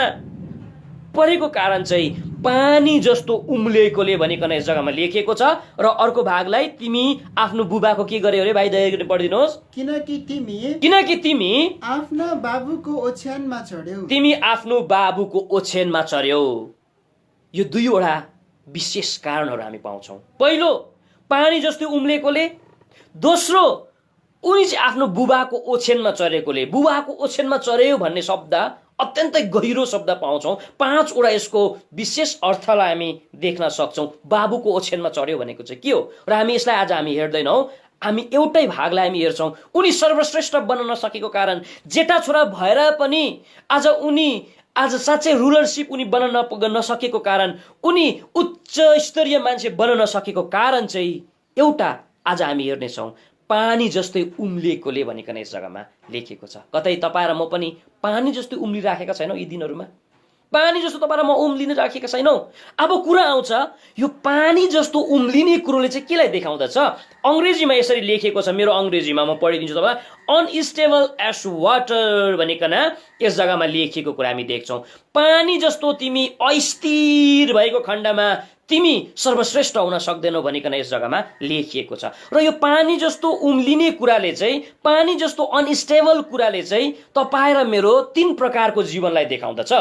परेको कारण चाहिँ पानी जस्तो उम्लेकोले भनिकन यस जग्गामा लेखिएको छ। र अर्को भागलाई तिमी आफ्नो बुबाको के गर्यौ अरे भाइ दया गरी पढिदिनुहोस्। किनकि तिमी आफ्ना बाबुको ओछ्यानमा चढ्यौ। तिमी आफ्नो बाबुको ओछ्यानमा चढ्यौ। यो 2वटा विशेष कारणहरू हामी पाउँछौँ। पहिलो पानी जस्तो उम्लेकोले, दोस्रो उनी चाहिँ आफ्नो बुबाको ओछ्यानमा चढेकोले। बुबाको ओछ्यानमा चढ्यो भन्ने शब्द अत्यन्तै गहिरो शब्द पाउँछौँ। 5वटा यसको विशेष अर्थलाई हामी देख्न सक्छौँ। बाबुको ओछ्यानमा चढ्यो भनेको चाहिँ के हो, र हामी यसलाई आज हामी हेर्दैनौँ, हामी एउटै भागलाई हामी हेर्छौँ। उनी सर्वश्रेष्ठ बन्न नसकेको कारण, जेठा छोरा भएर पनि आज साँच्चै रुलरसिप उनी बन्न नसकेको कारण, उनी उच्च स्तरीय मान्छे बन्न नसकेको कारण चाहिँ एउटा आज हामी हेर्नेछौँ, पानी जस्तै उम्लिएकोले भनिकन यस जग्गामा लेखिएको छ। कतै तपाईँ र म पनि पानी जस्तै उम्लिराखेका छैनौँ यी दिनहरूमा? पानी जस्तो तपाईँ र म उम्लिन राखेका छैनौँ। अब कुरा आउँछ, यो पानी जस्तो उम्लिने कुरोले चाहिँ केलाई देखाउँदछ? अङ्ग्रेजीमा यसरी लेखेको छ, मेरो अङ्ग्रेजीमा म पढिदिन्छु तपाईँ। अनस्टेबल एज वाटर भनिकन यस जग्गामा लेखिएको कुरा हामी देख्छौँ। पानी जस्तो तिमी अस्थिर भएको खण्डमा तिमी सर्वश्रेष्ठ हुन सक्दैनौ भनिकन यस जग्गामा लेखिएको छ। र यो पानी जस्तो उम्लिने कुराले चाहिँ, पानी जस्तो अनस्टेबल कुराले चाहिँ तपाईँ र मेरो 3 प्रकारको जीवनलाई देखाउँदछ।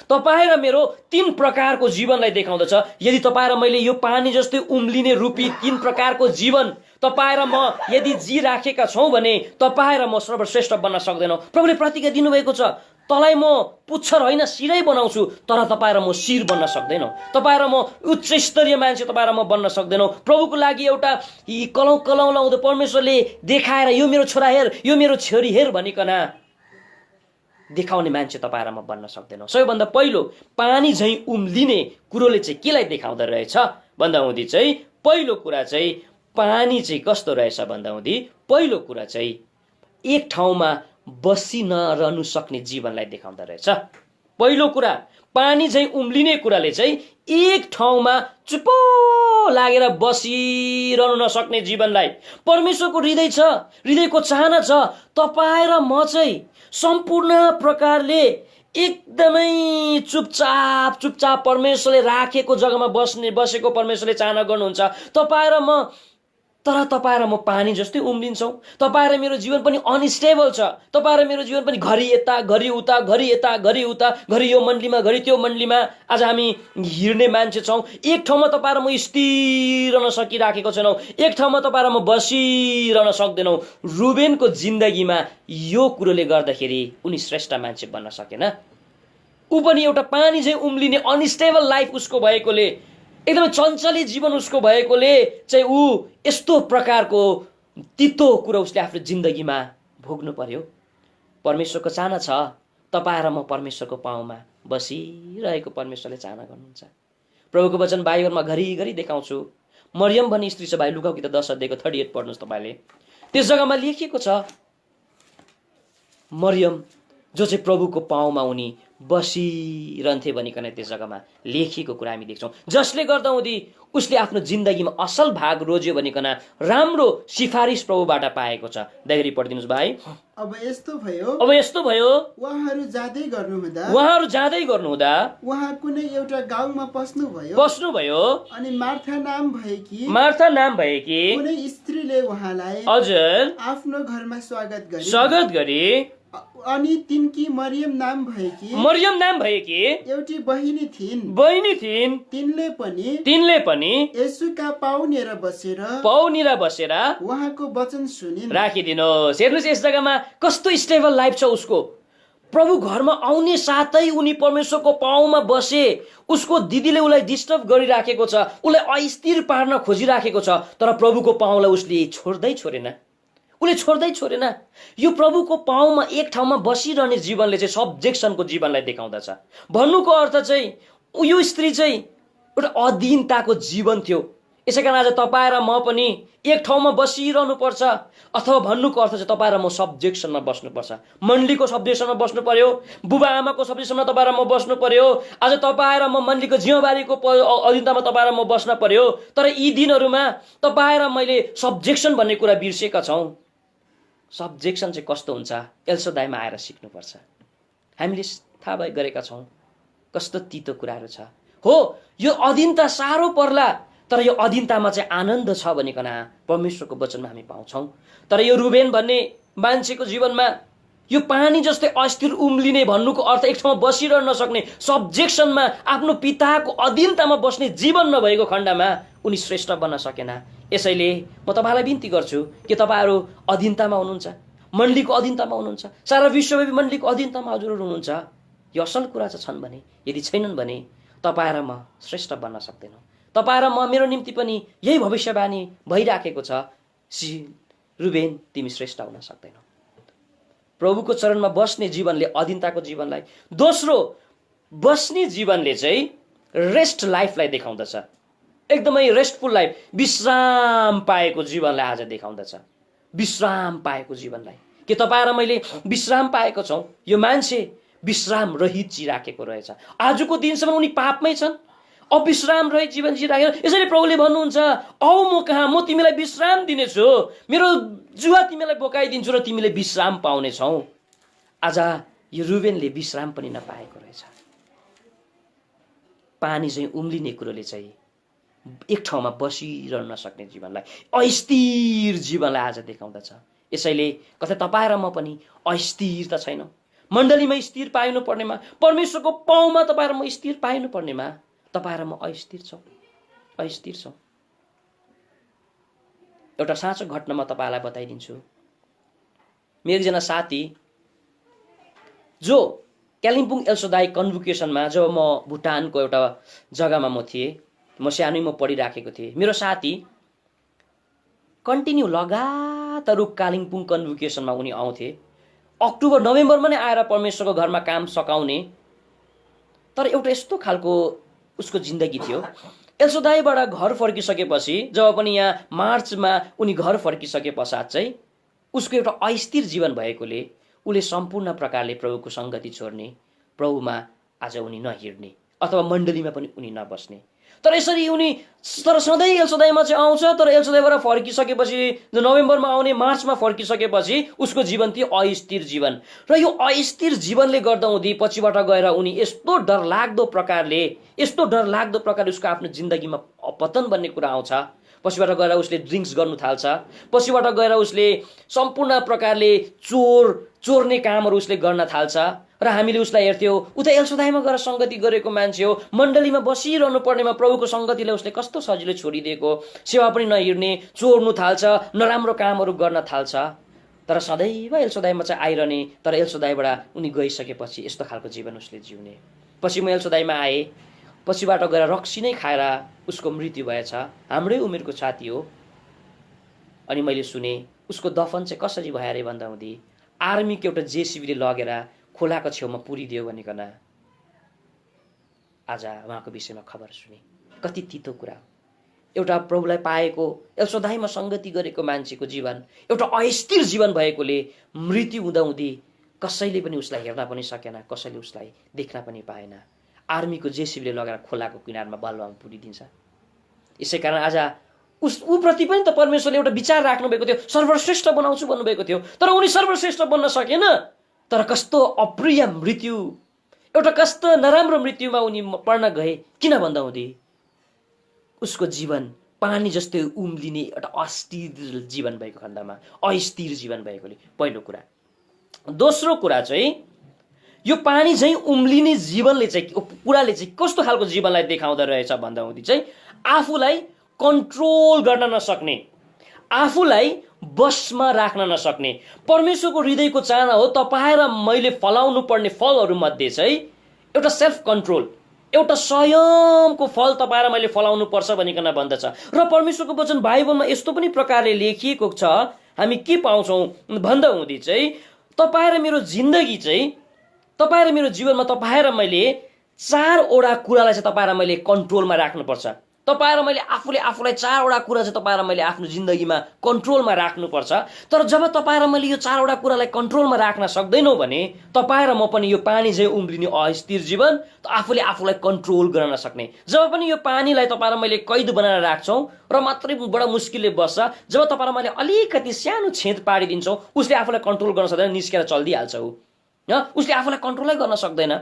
तपाईँ र मेरो 3 प्रकारको जीवनलाई देखाउँदछ। यदि तपाईँ र मैले यो पानी जस्तै उम्लिने रूपी 3 प्रकारको जीवन तपाईँ र म यदि जिराखेका छौँ भने तपाईँ र म सर्वश्रेष्ठ बन्न सक्दैनौँ। प्रभुले प्रतिज्ञा दिनुभएको छ, तँलाई म पुच्छर होइन सिरै बनाउँछु, तर तपाईँ र म शिर बन्न सक्दैनौँ। तपाईँ र म उच्च स्तरीय मान्छे तपाईँ र म बन्न सक्दैनौँ। प्रभुको लागि एउटा कलौँ कलौँ लाउँदो परमेश्वरले देखाएर यो मेरो छोरा हेर, यो मेरो छोरी हेर भनिकन देखाउने मान्छे तपाईँ र म बन्न सक्दैनौँ। सबैभन्दा पहिलो पानी झैँ उम्लिने कुरोले चाहिँ केलाई देखाउँदो रहेछ भन्दा हुँदी चाहिँ पहिलो कुरा चाहिँ पानी चाहिँ कस्तो रहेछ भन्दा हुँदी पहिलो कुरा चाहिँ एक ठाउँमा बसी नरहनु सक्ने जीवनलाई देखाउँदो रहेछ। पहिलो कुरा पानी चाहिँ उम्लिने कुराले चाहिँ एक ठाउँमा चुप्पो लागेर बसिरहनु नसक्ने जीवनलाई, परमेश्वरको हृदय छ, हृदयको चाहना छ तपाईँ र म चाहिँ सम्पूर्ण प्रकारले एकदमै चुपचाप परमेश्वरले राखेको जग्गामा बसेको परमेश्वरले चाहना गर्नुहुन्छ तपाईँ र म। तर तपाईँ र म पानी जस्तै उम्लिन्छौँ। तपाईँ र मेरो जीवन पनि अनस्टेबल छ। तपाईँ र मेरो जीवन पनि घरि यता घरि उता, घरि यता घरि उता, घरि यो मण्डलीमा घरि त्यो मण्डलीमा आज हामी हिँड्ने मान्छे छौँ। एक ठाउँमा तपाईँ र म स्थिर रहन सकिराखेको छैनौँ। एक ठाउँमा तपाईँ र म बसिरहन सक्दैनौँ। रुबेनको जिन्दगीमा यो कुरोले गर्दाखेरि उनी श्रेष्ठ मान्छे बन्न सकेन। ऊ पनि एउटा पानी चाहिँ उम्लिने अनस्टेबल लाइफ उसको भएकोले, एकदमै चञ्चली जीवन उसको भएकोले चाहिँ ऊ यस्तो प्रकारको तितो कुरा उसले आफ्नो जिन्दगीमा भोग्नु पर्यो। परमेश्वरको चाहना छ तपाईँ र म परमेश्वरको पाउँमा बसिरहेको परमेश्वरले चाहना गर्नुहुन्छ। प्रभुको वचन बाइबलमा घरिघरि देखाउँछु। मरियम भन्ने स्त्री छ, भाइ लुका किताब 10 अध्यायको 38 पढ्नुहोस् तपाईँले। त्यस जग्गामा लेखिएको छ मरियम जो चाहिँ प्रभुको पाउँमा उनी बसिरहन्थे भनिकन त्यस जग्गामा लेखिएको कुरा हामी देख्छौँ। जसले गर्दा हुँदी उसले आफ्नो जिन्दगीमा असल भाग रोज्यो भनिकन राम्रो सिफारिस प्रभुबाट पाएको छ। दयगरी पढिदिनुहोस् भाइ। अब यस्तो भयो उहाँहरू जाँदै गर्नुहुँदा उहाँ कुनै एउटा गाउँमा पस्नुभयो। अनि मार्था नाम भएकी कुनै स्त्रीले उहाँलाई हजुर आफ्नो घरमा स्वागत गरे। अनि तिनकी मरियम नाम भएकी एउटी बहिनी थिइन्। तिनले पनि येशूका पाउनेर बसेर उहाँको वचन सुनिन्। राखिदिनुहोस्। हेर्नुहोस् यस जग्गामा कस्तो स्टेबल लाइफ छ उसको। प्रभु घरमा आउने साथै उनी परमेश्वरको पाउँमा बसे। उसको दिदीले उसलाई डिस्टर्ब गरिराखेको छ, उसलाई अस्थिर पार्न खोजिराखेको छ, तर प्रभुको पाउँलाई उसले छोड्दै छोडेन। यो प्रभुको पाउँमा एक ठाउँमा बसिरहने जीवनले चाहिँ सब्जेक्सनको जीवनलाई देखाउँदछ। भन्नुको अर्थ चाहिँ यो स्त्री चाहिँ एउटा अधीनताको जीवन थियो। यसै कारण आज तपाईँ र म पनि एक ठाउँमा बसिरहनु पर्छ, अथवा भन्नुको अर्थ चाहिँ तपाईँ र म सब्जेक्सनमा बस्नुपर्छ। मण्डलीको सब्जेक्सनमा बस्नु पर्यो, बुबा आमाको सब्जेक्सनमा तपाईँ र म बस्नु पर्यो। आज तपाईँ र म मण्डलीको जिम्मेवारीको अधीनतामा तपाईँ र म बस्न पर्यो। तर यी दिनहरूमा तपाईँ र मैले सब्जेक्सन भन्ने कुरा बिर्सेका छौँ। सब्जेक्सन चाहिँ कस्तो हुन्छ एल्सोदाइमा आएर सिक्नुपर्छ। हामीले थाहा गरेका छौँ कस्तो तितो कुराहरू छ। हो, यो अधीनता साह्रो पर्ला, तर यो अधीनतामा चाहिँ आनन्द छ भनिकन परमेश्वरको वचनमा हामी पाउँछौँ। तर यो रुबेन भन्ने मान्छेको जीवनमा यो पानी जस्तै अस्थिर उम्लिने भन्नुको अर्थ एक ठाउँमा बसिरहन नसक्ने, सब्जेक्सनमा आफ्नो पिताको अधीनतामा बस्ने जीवन नभएको खण्डमा उनी श्रेष्ठ बन्न सकेन। यसैले म तपाईँलाई बिन्ती गर्छु कि तपाईँहरू अधीनतामा हुनुहुन्छ, मण्डलीको अधीनतामा हुनुहुन्छ, सारा विश्वव्यापी मण्डलीको अधीनतामा हजुरहरू हुनुहुन्छ। यो असल कुरा चाहिँ छन् भने, यदि छैनन् भने तपाईँ र म श्रेष्ठ बन्न सक्दैनौँ। तपाईँ र म, मेरो निम्ति पनि यही भविष्यवाणी भइराखेको छ, रुबेन तिमी श्रेष्ठ हुन सक्दैनौ। प्रभुको चरणमा बस्ने जीवनले अधीनताको जीवनलाई, दोस्रो बस्ने जीवनले चाहिँ रेस्ट लाइफलाई देखाउँदछ। एकदमै रेस्टफुल लाइफ, विश्राम पाएको जीवनलाई आज देखाउँदछ। विश्राम पाएको जीवनलाई के तपाईँ र मैले विश्राम पाएको छौँ? यो मान्छे विश्राम रहित जिराखेको रहेछ। आजको दिनसम्म उनी पापमै छन्, अविश्राम रहित जीवन जिराखेको। यसैले प्रभुले भन्नुहुन्छ, औ म कहाँ, म तिमीलाई विश्राम दिनेछु, मेरो जुवा तिमीलाई बोकाइदिन्छु र तिमीले विश्राम पाउनेछौ। आज यो रुबेनले विश्राम पनि नपाएको रहेछ। पानी चाहिँ उम्लिने कुरोले चाहिँ एक ठाउँमा बसिरहन नसक्ने जीवनलाई, अस्थिर जीवनलाई आज देखाउँदछ। यसैले कतै तपाईँ र म पनि अस्थिर त छैनौँ। मण्डलीमा स्थिर पाइनु पर्नेमा, परमेश्वरको पाउमा तपाईँ र म स्थिर पाइनु पर्नेमा तपाईँ र म अस्थिर छौँ, अस्थिर छौँ। एउटा साँचो घटना म तपाईँलाई बताइदिन्छु। मेरो एकजना साथी जो कालिम्पोङ एल्सोदाई कन्भोकेसनमा, जब म भुटानको एउटा जग्गामा म थिएँ, म सानैमा पढिराखेको थिएँ, मेरो साथी कन्टिन्यू लगातार कालिम्पोङ कन्भोकेसनमा उनी आउँथे। अक्टोबर नोभेम्बरमा नै आएर परमेश्वरको घरमा काम सकाउने। तर एउटा यस्तो खालको उसको जिन्दगी थियो। एल्सोदाईबाट घर फर्किसकेपछि, जब पनि यहाँ मार्चमा उनी घर फर्किसके पश्चात चाहिँ उसको एउटा अस्थिर जीवन भएकोले उसले सम्पूर्ण प्रकारले प्रभुको सङ्गति छोड्ने, प्रभुमा आज उनी नहिँड्ने अथवा मण्डलीमा पनि उनी नबस्ने। तर यसरी उनी तर सधैँ एल्सोदाईमा चाहिँ आउँछ। तर एल्सोदाईबाट फर्किसकेपछि, नोभेम्बरमा आउने, मार्चमा फर्किसकेपछि उसको जीवन थियो अस्थिर जीवन। र यो अस्थिर जीवनले गर्दा हुँदी पछिबाट गएर उनी यस्तो डरलाग्दो प्रकारले उसको आफ्नो जिन्दगीमा पतन भन्ने कुरा आउँछ। पछिबाट गएर उसले ड्रिङ्क्स गर्नु थाल्छ। पछिबाट गएर उसले सम्पूर्ण प्रकारले चोर्ने कामहरू उसले गर्न थाल्छ। र हामीले उसलाई हेर्थ्यौँ, उता एल्सोदाईमा गएर सङ्गति गरेको मान्छे हो, मण्डलीमा बसिरहनु पर्नेमा प्रभुको सङ्गतिलाई उसले कस्तो सजिलो छोडिदिएको, सेवा पनि नहिँड्ने, चोर्नु थाल्छ, नराम्रो कामहरू गर्न थाल्छ। तर सदैव एल्सोदाईमा चाहिँ आइरहने। तर एल्सोदाईबाट उनी गइसकेपछि यस्तो खालको जीवन उसले जिउने। पछि म एल्सोदाईमा आएँ। पछिबाट गएर रक्सी नै खाएर उसको मृत्यु भएछ। हाम्रै उमेरको साथी हो। अनि मैले सुने उसको दफन चाहिँ कसरी भयो अरे भन्दा हुँदी आर्मीको एउटा जेसिबीले लगेर खोलाको छेउमा पुरिदियो भनिकन आज उहाँको विषयमा खबर सुने। कति तितो कुरा हो। एउटा प्रभुलाई पाएको, एल्सोदाईमा सङ्गति गरेको मान्छेको जीवन एउटा अस्थिर जीवन भएकोले मृत्यु हुँदाहुँदी कसैले पनि उसलाई हेर्न पनि सकेन, कसैले उसलाई देख्न पनि पाएन। आर्मीको जेसिबीले लगेर खोलाको किनारमा बालुवामा पुरिदिन्छ। यसै कारण आज उप्रति पनि त परमेश्वरले एउटा विचार राख्नुभएको थियो, सर्वश्रेष्ठ बनाउँछु भन्नुभएको थियो। तर उनी सर्वश्रेष्ठ बन्न सकेन। तर कस्तो अप्रिय मृत्यु, एउटा कस्तो नराम्रो मृत्युमा उनी पर्न गए। किन भन्दा हुँदी उसको जीवन पानी जस्तै उम्लिने एउटा अस्थिर जीवन भएको खण्डमा, अस्थिर जीवन भएकोले पहिलो कुरा। दोस्रो कुरा चाहिँ यो पानी चाहिँ उम्लिने जीवनले चाहिँ कुराले चाहिँ कस्तो खालको जीवनलाई देखाउँदो रहेछ भन्दा हुँदी चाहिँ आफूलाई कन्ट्रोल गर्न नसक्ने, आफूलाई बसमा राख्न नसक्ने। परमेश्वरको हृदयको चाहना हो तपाईँ र मैले फलाउनु पर्ने फलहरू मध्ये चाहिँ एउटा सेल्फ कन्ट्रोल, एउटा संयमको फल तपाईँ र मैले फलाउनु पर्छ भनिकन भन्दछ। र परमेश्वरको वचन बाइबलमा यस्तो पनि प्रकारले लेखिएको छ। हामी के पाउँछौँ भन्दा हुँदी चाहिँ तपाईँ र मेरो जिन्दगी चाहिँ, तपाईँ र मेरो जीवनमा तपाईँ र मैले 4वटा कुरालाई चाहिँ तपाईँ र मैले कन्ट्रोलमा राख्नुपर्छ। तपाईँ र मैले आफूलाई 4वटा कुरा चाहिँ तपाईँ र मैले आफ्नो जिन्दगीमा कन्ट्रोलमा राख्नुपर्छ। तर जब तपाईँ र मैले यो 4वटा कुरालाई कन्ट्रोलमा राख्न सक्दैनौँ भने तपाईँ र म पनि यो पानी चाहिँ उम्लिने अस्थिर जीवन, आफूलाई कन्ट्रोल गर्न नसक्ने। जब पनि यो पानीलाई तपाईँ र मैले कैद बनाएर राख्छौँ र मात्रै बडा मुस्किलले बस्छ। जब तपाईँ र मैले अलिकति सानो छेद पारिदिन्छौँ, उसले आफूलाई कन्ट्रोल गर्न सक्दैन, निस्केर चलिदिइहाल्छ। उसले आफूलाई कन्ट्रोलै गर्न सक्दैन।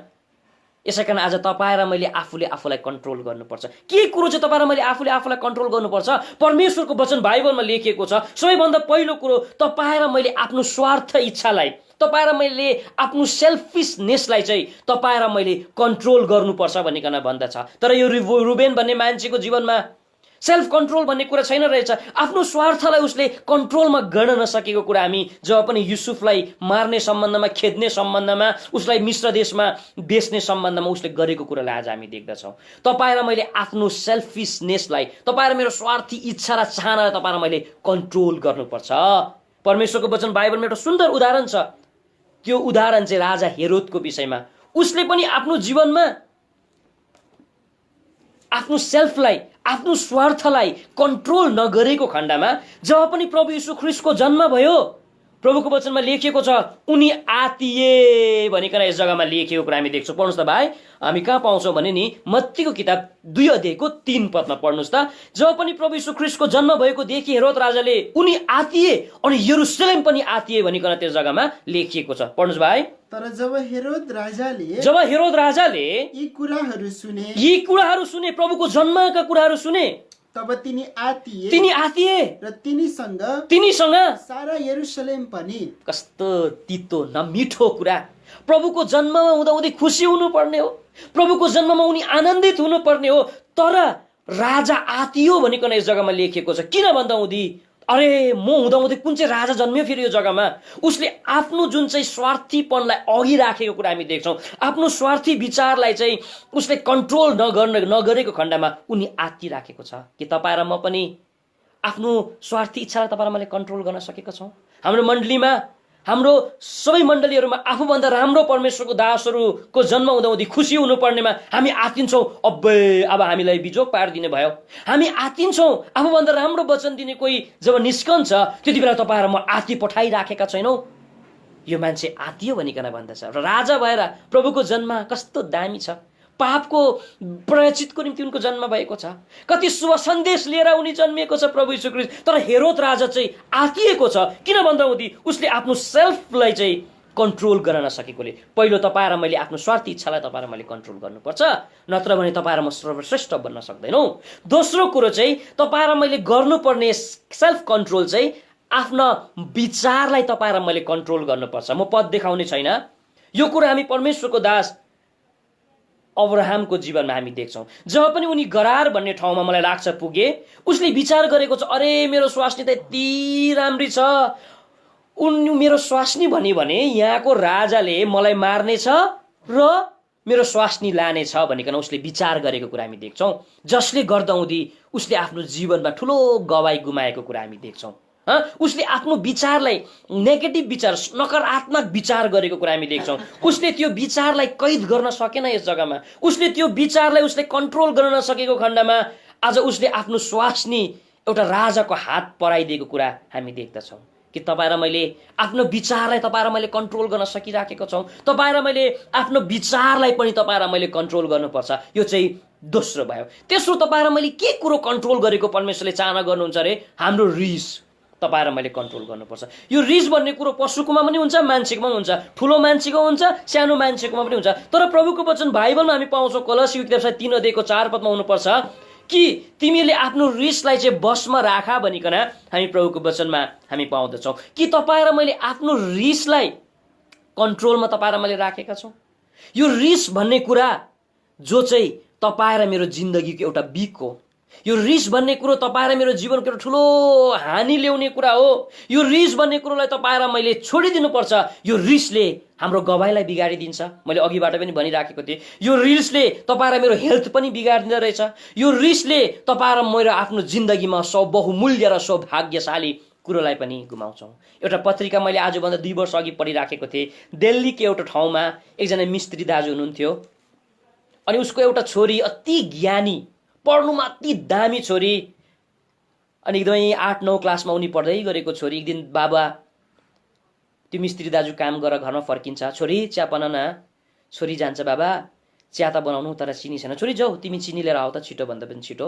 यसै कारण आज तपाईँ र मैले आफूलाई कन्ट्रोल गर्नुपर्छ। के कुरो चाहिँ तपाईँ र मैले आफूलाई कन्ट्रोल गर्नुपर्छ? परमेश्वरको वचन बाइबलमा लेखिएको छ। सबैभन्दा पहिलो कुरो तपाईँ र मैले आफ्नो स्वार्थ इच्छालाई, तपाईँ र मैले आफ्नो सेल्फिसनेसलाई चाहिँ तपाईँ र मैले कन्ट्रोल गर्नुपर्छ भनिकन भन्दछ। तर यो रुबेन भन्ने मान्छेको जीवनमा सेल्फ कन्ट्रोल भन्ने कुरा छैन रहेछ। आफ्नो स्वार्थलाई उसले कन्ट्रोलमा गर्न नसकेको कुरा हामी जब पनि युसुफलाई मार्ने सम्बन्धमा, खेद्ने सम्बन्धमा, उसलाई मिश्र देशमा बेच्ने सम्बन्धमा उसले गरेको कुरालाई आज हामी देख्दछौँ। तपाईँ र मैले आफ्नो सेल्फिसनेसलाई, तपाईँ र मेरो स्वार्थी इच्छा र चाहनालाई तपाईँ र मैले कन्ट्रोल गर्नुपर्छ। परमेश्वरको वचन बाइबलमा एउटा सुन्दर उदाहरण छ। त्यो उदाहरण चाहिँ राजा हेरोदको विषयमा। उसले पनि आफ्नो जीवनमा आफ्नो सेल्फलाई, आफ्नो स्वार्थलाई कन्ट्रोल नगरेको खण्डमा जब पनि प्रभु यीशु ख्रीष्टको जन्म भयो, प्रभुको वचनमा लेखिएको छ उनी आतिए भनिकन यस जग्गामा लेखिएको कुरा हामी देख्छौँ। पढ्नुहोस् त भाइ, हामी कहाँ पाउँछौँ भने नि मत्तीको किताब 2:3 पढ्नुहोस् त। जब पनि प्रभु यीशु ख्रीष्टको जन्म भएको देखि हेरोद राजाले उनी आतिए अनि यरुशलेम पनि आतिए भनिकन त्यस जग्गामा लेखिएको छ। पढ्नुहोस् भाइ। तर जब हेरोद राजाले यी कुराहरू सुने, प्रभुको जन्मका कुराहरू सुने, तब तिनी आतिए र तिनीसँग सारा यरुशलेम पनि। कस्तो तितो न मिठो कुरा। प्रभुको जन्ममा हुँदाहुँदै खुसी हुनुपर्ने हो, प्रभुको जन्ममा उनी आनन्दित हुनुपर्ने हो, तर राजा आतियो भनिकन यस जग्गामा लेखिएको छ। किन भन्दा हुँदी अरे म हुँदाहुँदै कुन चाहिँ राजा जन्मियो फेरि यो जग्गामा। उसले आफ्नो जुन चाहिँ स्वार्थीपनलाई अघि राखेको कुरा हामी देख्छौँ। आफ्नो स्वार्थी विचारलाई चाहिँ उसले कन्ट्रोल नगरेको खण्डमा उनी आत्ति राखेको छ। कि तपाईँ र म पनि आफ्नो स्वार्थी इच्छालाई तपाईँ र मैले कन्ट्रोल गर्न सकेका छौँ? हाम्रो मण्डलीमा, हाम्रो सबै मण्डलीहरूमा आफूभन्दा राम्रो परमेश्वरको दासहरूको जन्म हुँदाहुँदै खुसी हुनुपर्नेमा हामी आत्तिन्छौँ। अब हामीलाई बिजोग पारिदिने भयो। हामी आत्तिन्छौँ। आफूभन्दा राम्रो वचन दिने कोही जब निस्कन्छ त्यति बेला तपाईँ र म आत्ति पठाइराखेका छैनौँ। यो मान्छे आत्तियो भनिकन भन्दछ। र राजा भएर प्रभुको जन्म कस्तो दामी छ। पापको प्रायश्चितको निम्ति उनको जन्म भएको छ। कति शुभ सन्देश लिएर उनी जन्मिएको छ प्रभु यीशु ख्रीष्ट। तर हेरोद राजा चाहिँ आतिएको छ। किन भन्दा हुँदी उसले आफ्नो सेल्फलाई चाहिँ कन्ट्रोल गर्न नसकेकोले। पहिलो तपाईँ र मैले आफ्नो स्वार्थी इच्छालाई तपाईँ र मैले कन्ट्रोल गर्नुपर्छ, नत्र भने तपाईँ र म सर्वश्रेष्ठ बन्न सक्दैनौँ। दोस्रो कुरो चाहिँ तपाईँ र मैले गर्नुपर्ने सेल्फ कन्ट्रोल चाहिँ आफ्ना विचारलाई तपाईँ र मैले कन्ट्रोल गर्नुपर्छ। म पद देखाउने छैन। यो कुरा हामी परमेश्वरको दास अब्राहमको जीवनमा हामी देख्छौँ। जब पनि उनी गरार भन्ने ठाउँमा मलाई लाग्छ पुगे, उसले विचार गरेको छ अरे मेरो स्वास्नी त यति राम्री छ, उनी मेरो स्वास्नी भने यहाँको राजाले मलाई मार्नेछ र मेरो स्वास्नी लानेछ भनिकन उसले विचार गरेको कुरा हामी देख्छौँ। जसले गर्दाहुँदी उसले आफ्नो जीवनमा ठुलो गवाई गुमाएको कुरा हामी देख्छौँ। उसले आफ्नो विचारलाई नेगेटिभ विचार, नकारात्मक विचार गरेको कुरा हामी देख्छौँ। उसले त्यो विचारलाई कैद गर्न सकेन यस जग्गामा। उसले त्यो विचारलाई उसले कन्ट्रोल गर्न नसकेको खण्डमा आज उसले आफ्नो स्वास्नी एउटा राजाको हात पराइदिएको कुरा हामी देख्दछौँ। कि तपाईँ र मैले आफ्नो विचारलाई तपाईँ र मैले कन्ट्रोल गर्न सकिराखेको छौँ। तपाईँ र मैले आफ्नो विचारलाई पनि तपाईँ र मैले कन्ट्रोल गर्नुपर्छ। यो चाहिँ दोस्रो भयो। तेस्रो, तपाईँ र मैले के कुरो कन्ट्रोल गरेको परमेश्वरले चाहना गर्नुहुन्छ अरे? हाम्रो रिस तपाईँ र मैले कन्ट्रोल गर्नुपर्छ। यो रिस भन्ने कुरो पशुकोमा पनि हुन्छ, मान्छेकोमा पनि हुन्छ, ठुलो मान्छेको हुन्छ, सानो मान्छेकोमा पनि हुन्छ। तर प्रभुको वचन बाइबलमा हामी पाउँछौँ कलसी 3:4 हुनुपर्छ कि तिमीले आफ्नो रिसलाई चाहिँ बसमा राखा भनिकन हामी प्रभुको वचनमा हामी पाउँदछौँ। कि तपाईँ र मैले आफ्नो रिसलाई कन्ट्रोलमा तपाईँ र मैले राखेका छौँ? यो रिस भन्ने कुरा जो चाहिँ तपाईँ र मेरो जिन्दगीको एउटा बिक हो। यो रिस भन्ने कुरो तपाईँ र मेरो जीवनको एउटा ठुलो हानि ल्याउने कुरा हो। यो रिस भन्ने कुरोलाई तपाईँ र मैले छोडिदिनुपर्छ। यो रिसले हाम्रो गवाईलाई बिगाडिदिन्छ। मैले अघिबाट पनि भनिराखेको थिएँ, यो रिसले तपाईँ र मेरो हेल्थ पनि बिगाडिँदो रहेछ। यो रिसले तपाईँ र मेरो आफ्नो जिन्दगीमा बहुमूल्य र सौभाग्यशाली कुरोलाई पनि गुमाउँछौँ। एउटा पत्रिका मैले आजभन्दा 2 वर्ष अघि पढिराखेको थिएँ। दिल्लीको एउटा ठाउँमा एकजना मिस्त्री दाजु हुनुहुन्थ्यो अनि उसको एउटा छोरी अति ज्ञानी, पढ्नुमा अति दामी छोरी, अनि एकदमै 8-9 क्लासमा उनी पढ्दै गरेको छोरी। एक दिन बाबा त्यो मिस्त्री दाजु काम गरेर घरमा फर्किन्छ। छोरी चिया बना न। छोरी जान्छ, बाबा चिया त बनाउनु तर चिनी छैन। छोरी जाऊ तिमी चिनी लिएर आऊ त, छिटो भन्दा पनि छिटो।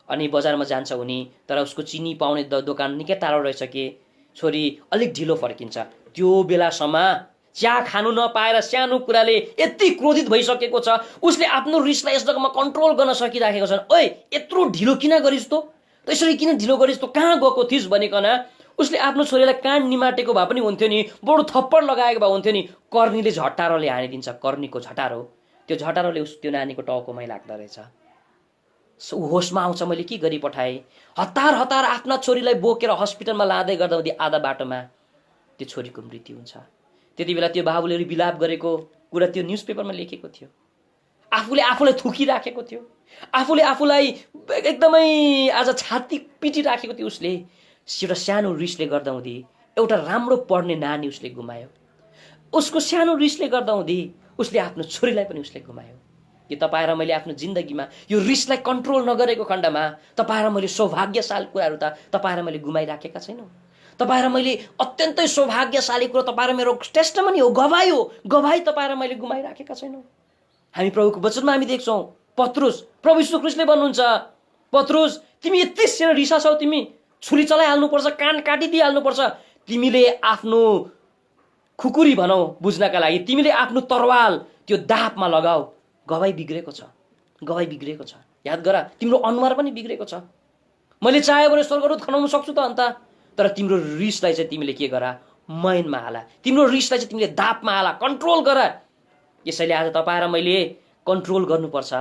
अनि बजारमा जान्छ उनी, तर उसको चिनी पाउने दोकान निकै टाढो रहेछ कि छोरी अलिक ढिलो फर्किन्छ। त्यो बेलासम्म चिया खानु नपाएर सानो कुराले यति क्रोधित भइसकेको छ, उसले आफ्नो रिसलाई यस जग्गामा कन्ट्रोल गर्न सकिराखेको छ। ओइ यत्रो ढिलो किन गरिस् त? त्यसरी किन ढिलो गरिस् त? कहाँ गएको थिइस् भनिकन उसले आफ्नो छोरीलाई कान निमाटेको भए पनि हुन्थ्यो नि, बडो थप्पड लगाएको भए हुन्थ्यो नि। कर्नीले झटारोले हानिदिन्छ, कर्नीको झटारो। त्यो झटारोले त्यो नानीको टाउकोमै लाग्दो रहेछ। होसमा आउँछ, मैले के गरी पठाएँ। हतार हतार आफ्ना छोरीलाई बोकेर हस्पिटलमा लाँदै गर्दा आधा बाटोमा त्यो छोरीको मृत्यु हुन्छ। त्यति बेला त्यो बाबुले विलाप गरेको कुरा त्यो न्युज पेपरमा लेखेको थियो। आफूले आफूलाई थुकिराखेको थियो, आफूले आफूलाई एकदमै आज छाती पिटिराखेको थियो। उसले एउटा सानो रिसले गर्दा हुँदी एउटा राम्रो पढ्ने नानी उसले गुमायो। उसको सानो रिसले गर्दा हुँदी उसले आफ्नो छोरीलाई पनि उसले गुमायो। कि तपाईँ र मैले आफ्नो जिन्दगीमा यो रिसलाई कन्ट्रोल नगरेको खण्डमा तपाईँ र मैले सौभाग्यशाली कुराहरू त तपाईँ र मैले गुमाइराखेका छैनौँ। तपाईँ र मैले अत्यन्तै सौभाग्यशाली कुरो तपाईँ र मेरो टेस्टमनी हो, गवाई हो, गवाई तपाईँ र मैले गुमाइराखेका छैनौँ। हामी प्रभुको वचनमा हामी देख्छौँ, पत्रुस, प्रभु यीशु ख्रीष्टले भन्नुहुन्छ, पत्रुस तिमी यति सानो रिसा छौ, तिमी छुरी चलाइहाल्नुपर्छ, कान काटिदिइहाल्नुपर्छ। तिमीले आफ्नो खुकुरी भनौ बुझ्नका लागि तिमीले आफ्नो तरवाल त्यो दापमा लगाऊ। गवाई बिग्रेको छ, गवाई बिग्रेको छ। याद गर, तिम्रो अनुहार पनि बिग्रेको छ। मैले चाहे भने स्वर्गदूत खनाउन सक्छु त अन्त, तर तिम्रो रिसलाई चाहिँ तिमीले के गर, मैनमा हाल, तिम्रो रिसलाई चाहिँ तिमीले दापमा हाल, कन्ट्रोल गर। यसैले आज तपाईँ र मैले कन्ट्रोल गर्नुपर्छ।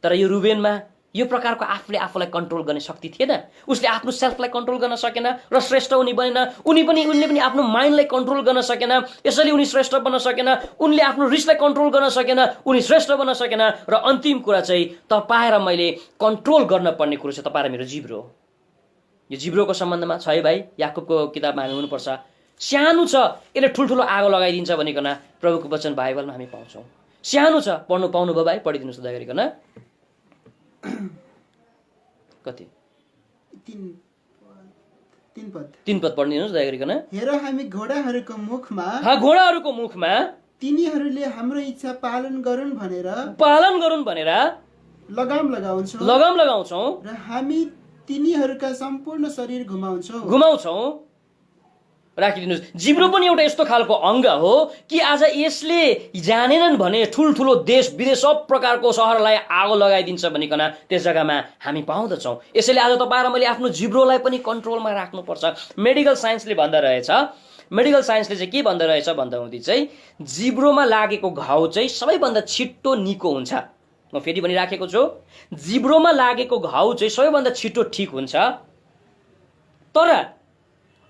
तर यो रुबेनमा यो प्रकारको आफूले आफूलाई कन्ट्रोल गर्ने शक्ति थिएन। उसले आफ्नो सेल्फलाई कन्ट्रोल गर्न सकेन र श्रेष्ठ उनी बनेन। उनले पनि आफ्नो माइन्डलाई कन्ट्रोल गर्न सकेन, यसैले उनी श्रेष्ठ बन्न सकेन। उनले आफ्नो रिसलाई कन्ट्रोल गर्न सकेन, उनी श्रेष्ठ बन्न सकेन। र अन्तिम कुरा चाहिँ तपाईँ र मैले कन्ट्रोल गर्न पर्ने कुरो चाहिँ तपाईँ र मेरो जिब्रो। यो जिब्रोको सम्बन्धमा छ है भाइ, याकुबको किताबमा हामी हुनुपर्छ। सानो छ, यसले ठुल्ठुलो आगो लगाइदिन्छ भनिकन प्रभुको वचन बाइबलमा हामी पाउँछौँ। सानो छ, पढ्नु पाउनुभयो भाइ? पढिदिनुहोस् दया गरिकन। कति? 3 पद पढिदिनुहोस् दया गरिकन। हेर हामी घोडाहरूको मुखमा, घोडाहरूको मुखमा तिनीहरूले हाम्रो इच्छा पालन गरून् भनेर लगाम लगाउँछौँ र हामी तिनीहरूका सम्पूर्ण शरीर घुमाउँछौँ। राखिदिनुहोस्। जिब्रो पनि एउटा यस्तो खालको अङ्ग हो कि आज यसले जानेनन् भने ठुल्ठुलो देश विदेश सब प्रकारको सहरलाई आगो लगाइदिन्छ भनिकन त्यस जग्गामा हामी पाउँदछौँ। यसैले आज तपाईँ र मैले आफ्नो जिब्रोलाई पनि कन्ट्रोलमा राख्नुपर्छ। मेडिकल साइन्सले भन्दा रहेछ, मेडिकल साइन्सले चाहिँ के भन्दा रहेछ भन्दा हुँदी चाहिँ जिब्रोमा लागेको घाउ चाहिँ सबैभन्दा छिट्टो निको हुन्छ। म फेरि भनिराखेको छु, जिब्रोमा लागेको घाउ चाहिँ सबैभन्दा छिट्टो ठिक हुन्छ। तर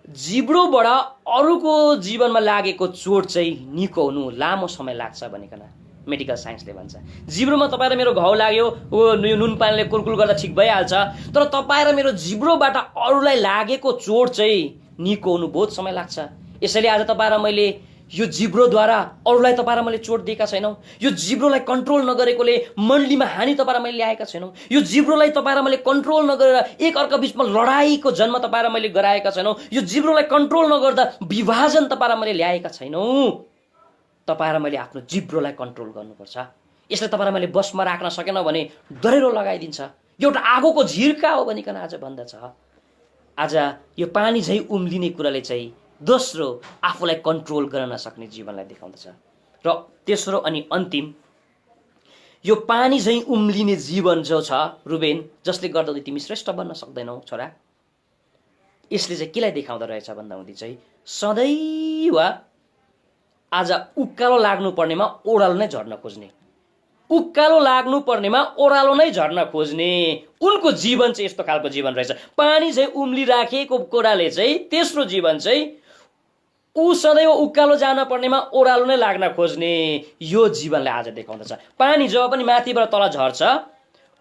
जिब्रोबाट अरूको जीवनमा लागेको चोट चाहिँ निको हुनु लामो समय लाग्छ भनिकन मेडिकल साइन्सले भन्छ। जिब्रोमा तपाईँ र मेरो घाउ लाग्यो, नुन पानीले कुलकुल गर्दा ठिक भइहाल्छ। तर तपाईँ र मेरो जिब्रोबाट अरूलाई लागेको चोट चाहिँ निको हुनु बहुत समय लाग्छ। यसैले आज तपाईँ र मैले यो जिब्रोद्वारा अरूलाई तपाईँ र मैले चोट दिएका छैनौँ। यो जिब्रोलाई कन्ट्रोल नगरेकोले मण्डलीमा हानि तपाईँ र मैले ल्याएका छैनौँ। यो जिब्रोलाई तपाईँ र मैले कन्ट्रोल नगरेर एक अर्का बिचमा लडाईको जन्म तपाईँ र मैले गराएका छैनौँ। यो जिब्रोलाई कन्ट्रोल नगर्दा विभाजन तपाईँ र मैले ल्याएका छैनौँ। तपाईँ र मैले आफ्नो जिब्रोलाई कन्ट्रोल गर्नुपर्छ। यसले तपाईँ र मैले बसमा राख्न सकेन भने दरेरो लगाइदिन्छ। एउटा आगोको झिर्का हो भनिकन आज भन्दछ। आज यो पानी झैँ उम्लिने कुराले चाहिँ दोस्रो आफूलाई कन्ट्रोल गर्न नसक्ने जीवनलाई देखाउँदछ। र तेस्रो अनि अन्तिम यो पानी झैँ उम्लिने जीवन जो छ रुबेन, जसले गर्दा तिमी श्रेष्ठ बन्न सक्दैनौ छोरा, यसले चाहिँ केलाई देखाउँदो रहेछ भन्दा हुँदी चाहिँ सदैव आज उकालो लाग्नु पर्नेमा ओह्रालो नै झर्न खोज्ने, उकालो लाग्नु पर्नेमा ओह्रालो नै झर्न खोज्ने उनको जीवन चाहिँ यस्तो खालको जीवन रहेछ। पानी चाहिँ उम्लिराखेको कुराले चाहिँ तेस्रो जीवन चाहिँ ऊ सदैव उकालो जान पर्नेमा ओह्रालो नै लाग्न खोज्ने यो जीवनलाई आज देखाउँदछ। पानी जब पनि माथिबाट तल झर्छ,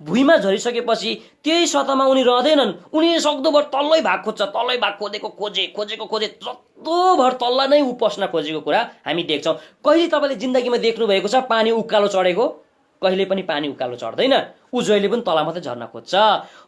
भुइँमा झरिसकेपछि त्यही सतहमा उनी रहँदैनन्। उनी सक्दोभर तल्लै भाग खोज्छ, तल्लै भाग खोजे जत्तोभर तल्ला नै ऊ पस्न खोजेको कुरा हामी देख्छौँ। कहिले तपाईँले जिन्दगीमा देख्नु भएको छ पानी उकालो चढेको? कहिले पनि पानी उकालो चढ्दैन, ऊ जहिले पनि तल मात्रै झर्न खोज्छ।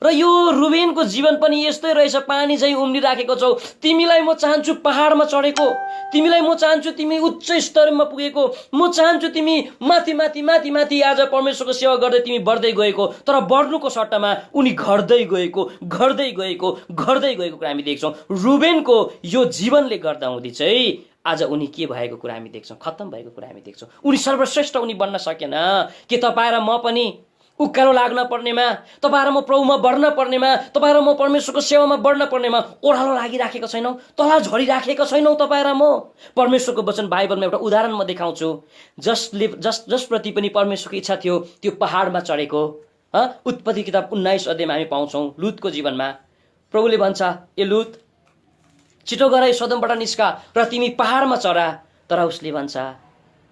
र यो रुबेनको जीवन पनि यस्तै रहेछ। पानी चाहिँ उम्लिराखेको छौ, तिमीलाई म चाहन्छु पहाडमा चढेको, तिमीलाई म चाहन्छु तिमी उच्च स्तरमा पुगेको, म चाहन्छु तिमी माथि माथि माथि माथि आज परमेश्वरको सेवा गर्दै तिमी बढ्दै गएको। तर बढ्नुको सट्टामा उनी घट्दै गएको कुरा हामी देख्छौँ। रुबेनको यो जीवनले गर्दा हुँदी चाहिँ आज उनी के भएको कुरा हामी देख्छौँ, खत्तम भएको कुरा हामी देख्छौँ। उनी सर्वश्रेष्ठ उनी बन्न सकेन। के तपाईँ र म पनि उकालो लाग्न पर्नेमा, तपाईँ र म प्रभुमा बढ्न पर्नेमा, तपाईँ र म परमेश्वरको सेवामा बढ्न पर्नेमा ओह्रालो लागिराखेका छैनौँ, तल झरिराखेका छैनौँ? तपाईँ र म परमेश्वरको वचन बाइबलमा एउटा उदाहरण म देखाउँछु। जसप्रति पनि परमेश्वरको इच्छा थियो त्यो पहाडमा चढेको। उत्पत्ति किताब 19 अध्यायमा हामी पाउँछौँ लुतको जीवनमा। प्रभुले भन्छ, ए लुत छिटो गर सदमबाट निस्का र तिमी पहाडमा चढा। तर उसले भन्छ,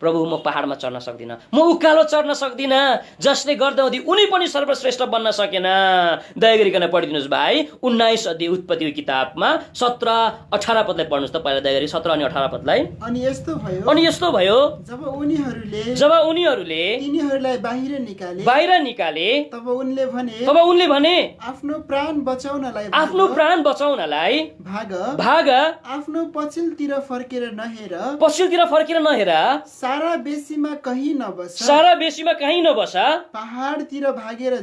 प्रभु म पहाडमा चढ्न सक्दिनँ, म उकालो चढ्न सक्दिनँ, जसले गर्दा उनी पनि सर्वश्रेष्ठ बन्न सकेन। दया गरिकन पढिदिनुहोस् भाइ 19 अध्याय उत्पत्तिको किताबमा 17-18 पदलाई पढ्नुहोस् त पहिला, दया गरी 17 अनि 18 पदलाई। अनि यस्तो भयो जब उनीहरूले तिनीहरूलाई बाहिर निकाले तब उनले भने आफ्नो प्राण बचाउनलाई भाग आफ्नो पछिल्तिर फर्केर नहेर सारा बेसीमा कहीँ नबस पहाडतिर भागेर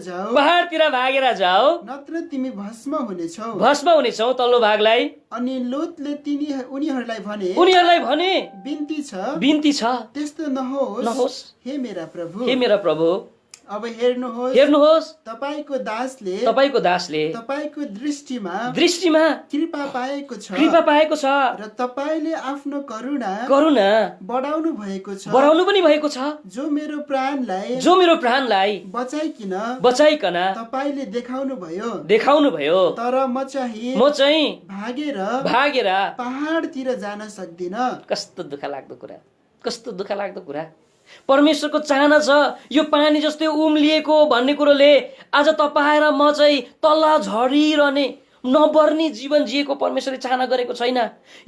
जाऊ नत्र तिमी भस्म हुनेछौ। तल्लो भागलाई। अनि लुतले उनीहरूलाई भने बिन्ती छ त्यस्तो नहोस् हे मेरा प्रभु। अब हेर्नुहोस् हेर्नुहोस् तपाईको दासले तपाईको दृष्टिमा कृपा पाएको छ र तपाईले आफ्नो करुणा बढाउनु पनि भएको छ जो मेरो प्राणलाई बचाइकन तपाईले देखाउनु भयो तर म चाहिँ भागेर पहाडतिर जान सक्दिन। कस्तो दुःख लाग्दो कुरा परमेश्वरको चाहना छ यो पानी जस्तै उम्लिएको भन्ने कुरोले आज तपाईँ र म चाहिँ तल झरिरहने नबर्ने जीवन जिएको परमेश्वरले चाहना गरेको छैन।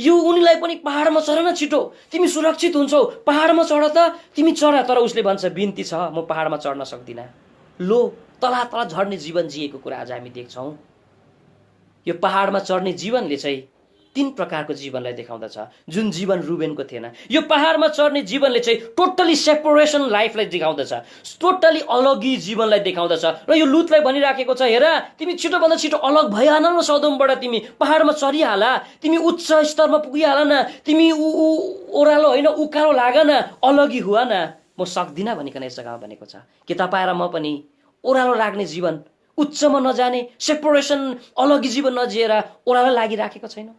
यो उनीलाई पनि पहाडमा चढ न, छिटो तिमी सुरक्षित हुन्छौ, पहाडमा चढ त, तिमी चढ। तर उसले भन्छ बिन्ती छ म पहाडमा चढ्न सक्दिनँ। लो तल झर्ने जीवन जिएको कुरा आज हामी देख्छौँ। यो पहाडमा चढ्ने जीवनले चाहिँ तीन प्रकारको जीवनलाई देखाउँदछ जुन जीवन रुबेनको थिएन। यो पहाडमा चढ्ने जीवनले चाहिँ टोटली सेपरेसन लाइफलाई देखाउँदछ, टोटली अलगी जीवनलाई देखाउँदछ। र यो लुतलाई भनिराखेको छ हेर तिमी छिटोभन्दा छिटो अलग भइहाल न सदोमबाट, तिमी पहाडमा चढिहाल, तिमी उच्च स्तरमा पुगिहाल न, तिमी ओह्रालो होइन उकालो लाग न, अलगी हुआ न। म सक्दिनँ भनिकन यस जग्गामा भनेको छ कि तपाईँ र म पनि ओह्रालो लाग्ने जीवन, उच्चमा नजाने सेपरेसन अलगी जीवन नजिएर ओह्रालो लागिराखेको छैन।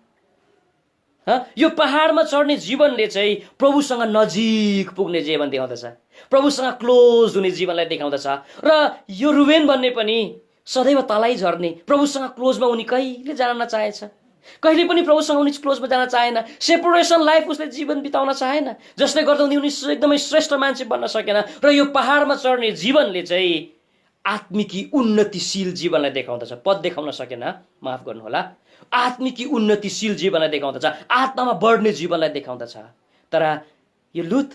यो पहाडमा चढ्ने जीवनले चाहिँ प्रभुसँग नजिक पुग्ने जीवन देखाउँदछ, प्रभुसँग क्लोज हुने जीवनलाई देखाउँदछ। र यो रुबेन भन्ने पनि सदैव तलै झर्ने, प्रभुसँग क्लोजमा उनी कहिले जान नचाहेछ, कहिले पनि प्रभुसँग उनी क्लोजमा जान चाहेन। सेपरेसन लाइफ उसले जीवन बिताउन चाहेन, जसले गर्दा उनी एकदमै श्रेष्ठ मान्छे बन्न सकेन। र यो पहाडमा चढ्ने जीवनले चाहिँ आत्मिकी उन्नतिशील जीवनलाई देखाउँदछ। पद देखाउन सकेन, माफ गर्नुहोला, आत्मिकी उन्नतिशील जीवनलाई देखाउँदछ, आत्मामा बढ्ने जीवनलाई देखाउँदछ। तर यो लुत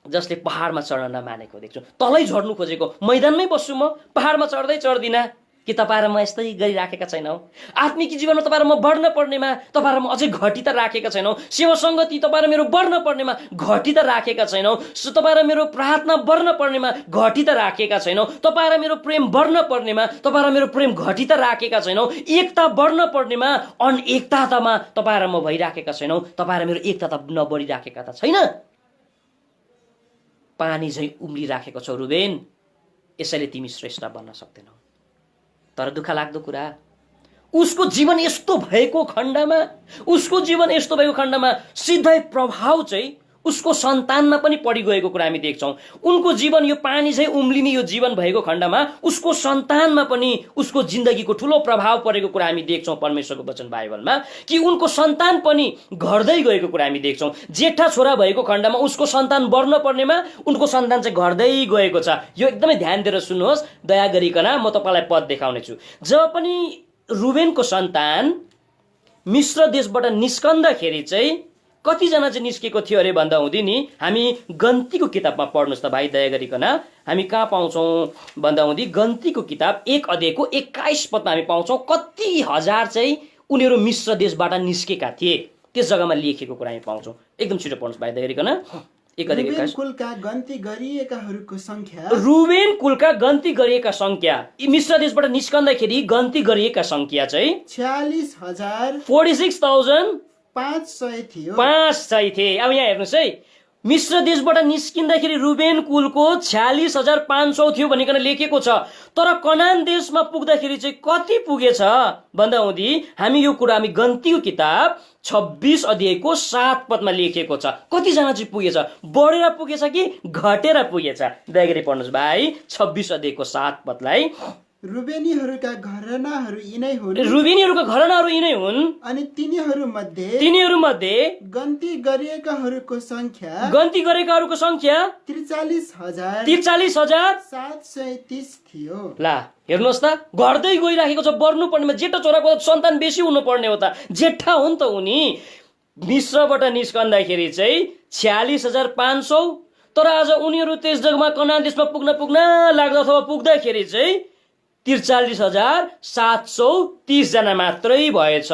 जसले पहाडमा चढ्न नमानेको देख्छु, तलै झर्नु खोजेको, मैदानमै बस्छु म, पहाडमा चढ्दिनँ कि तपाईँ र म यस्तै गरिराखेका छैनौँ। आत्मिकी जीवनमा तपाईँ र म बढ्न पर्नेमा तपाईँ र म अझै घटी त राखेका छैनौँ। सेवा सङ्गति तपाईँ र मेरो बढ्न पर्नेमा घटी त राखेका छैनौँ। तपाईँ र मेरो प्रार्थना बढ्न पर्नेमा घटी त राखेका छैनौँ। तपाईँ र मेरो प्रेम बढ्न पर्नेमा तपाईँ र मेरो प्रेम घटी त राखेका छैनौँ। एकता बढ्न पर्नेमा अनएकतामा तपाईँ र म भइराखेका छैनौँ। तपाईँ र मेरो एकता त नबढिराखेका त छैन। पानी झैँ उम्लिराखेको छौ रुबेन, यसैले तिमी श्रेष्ठ बन्न सक्दैनौ। तर दुःख लाग्दो कुरा उसको जीवन यस्तो भएको खण्डमा सिधै प्रभाव चाहिँ उसको सन्तानमा पनि पडिगएको कुरा हामी देख्छौँ। उनको जीवन यो पानी चाहिँ उम्लिने यो जीवन भएको खण्डमा उसको सन्तानमा पनि उसको जिन्दगीको ठुलो प्रभाव परेको कुरा हामी देख्छौँ परमेश्वरको वचन बाइबलमा, कि उनको सन्तान पनि घट्दै गएको कुरा हामी देख्छौँ। जेठा छोरा भएको खण्डमा उसको सन्तान बढ्न पर्नेमा उनको सन्तान चाहिँ घट्दै गएको छ। यो एकदमै ध्यान दिएर सुन्नुहोस्, दया गरिकन म तपाईँलाई पद देखाउनेछु। जब पनि रुबेनको सन्तान मिश्र देशबाट निस्कँदाखेरि चाहिँ कतिजना चाहिँ निस्केको थियो अरे भन्दा हुँदी नि, हामी गन्तीको किताबमा पढ्नुहोस् त भाइ दया गरिकन। हामी कहाँ पाउँछौँ भन्दा हुँदी गन्तीको किताब 1 अध्यायको 21 पदमा हामी पाउँछौँ कति हजार चाहिँ उनीहरू मिश्र देशबाट निस्केका थिए, त्यस जग्गामा लेखेको कुरा हामी पाउँछौँ। एकदम छिटो पढ्नुहोस् भाइ दया गरिकन। रुबेन कुलका गन्ती गरिएकाहरूको संख्या मिश्र देशबाट निस्कँदाखेरि गन्ती गरिएका संख्या चाहिँ 46,500 थियो। 500 थिए। अब यहाँ हेर्नुहोस् है, मिश्र देशबाट निस्किँदाखेरि रुबेन कुलको 46,500 थियो भनिकन लेखेको छ। तर कनान देशमा पुग्दाखेरि चाहिँ कति पुगेछ भन्दा हुँदी हामी यो कुरा हामी गन्तीको किताब 26 अध्यायको 7 पदमा लेखेको छ। कतिजना चाहिँ पुगेछ, बढेर पुगेछ कि घटेर पुगेछ? दया गरी पढ्नुहोस् भाइ 26 अध्यायको 7 पदलाई। रुबेनीहरूका घरानाहरू यिनै हुन् अनि तिनीहरू मध्ये गन्ती गरिएकाहरूको संख्या 43,730 थियो। ला हेर्नुहोस् त, घट्दै गइराखेको छ, बढ्नु पर्नेमा। जेठा छोराको सन्तान बेसी हुनु पर्ने हो त, जेठा हो नि त उनी। मिश्रबाट निस्कँदाखेरि चाहिँ 46,500, तर आज उनीहरू त्यस जग्गामा कनान देशमा पुग्न लाग्दा अथवा पुग्दाखेरि चाहिँ 43,730 जना मात्रै भएछ।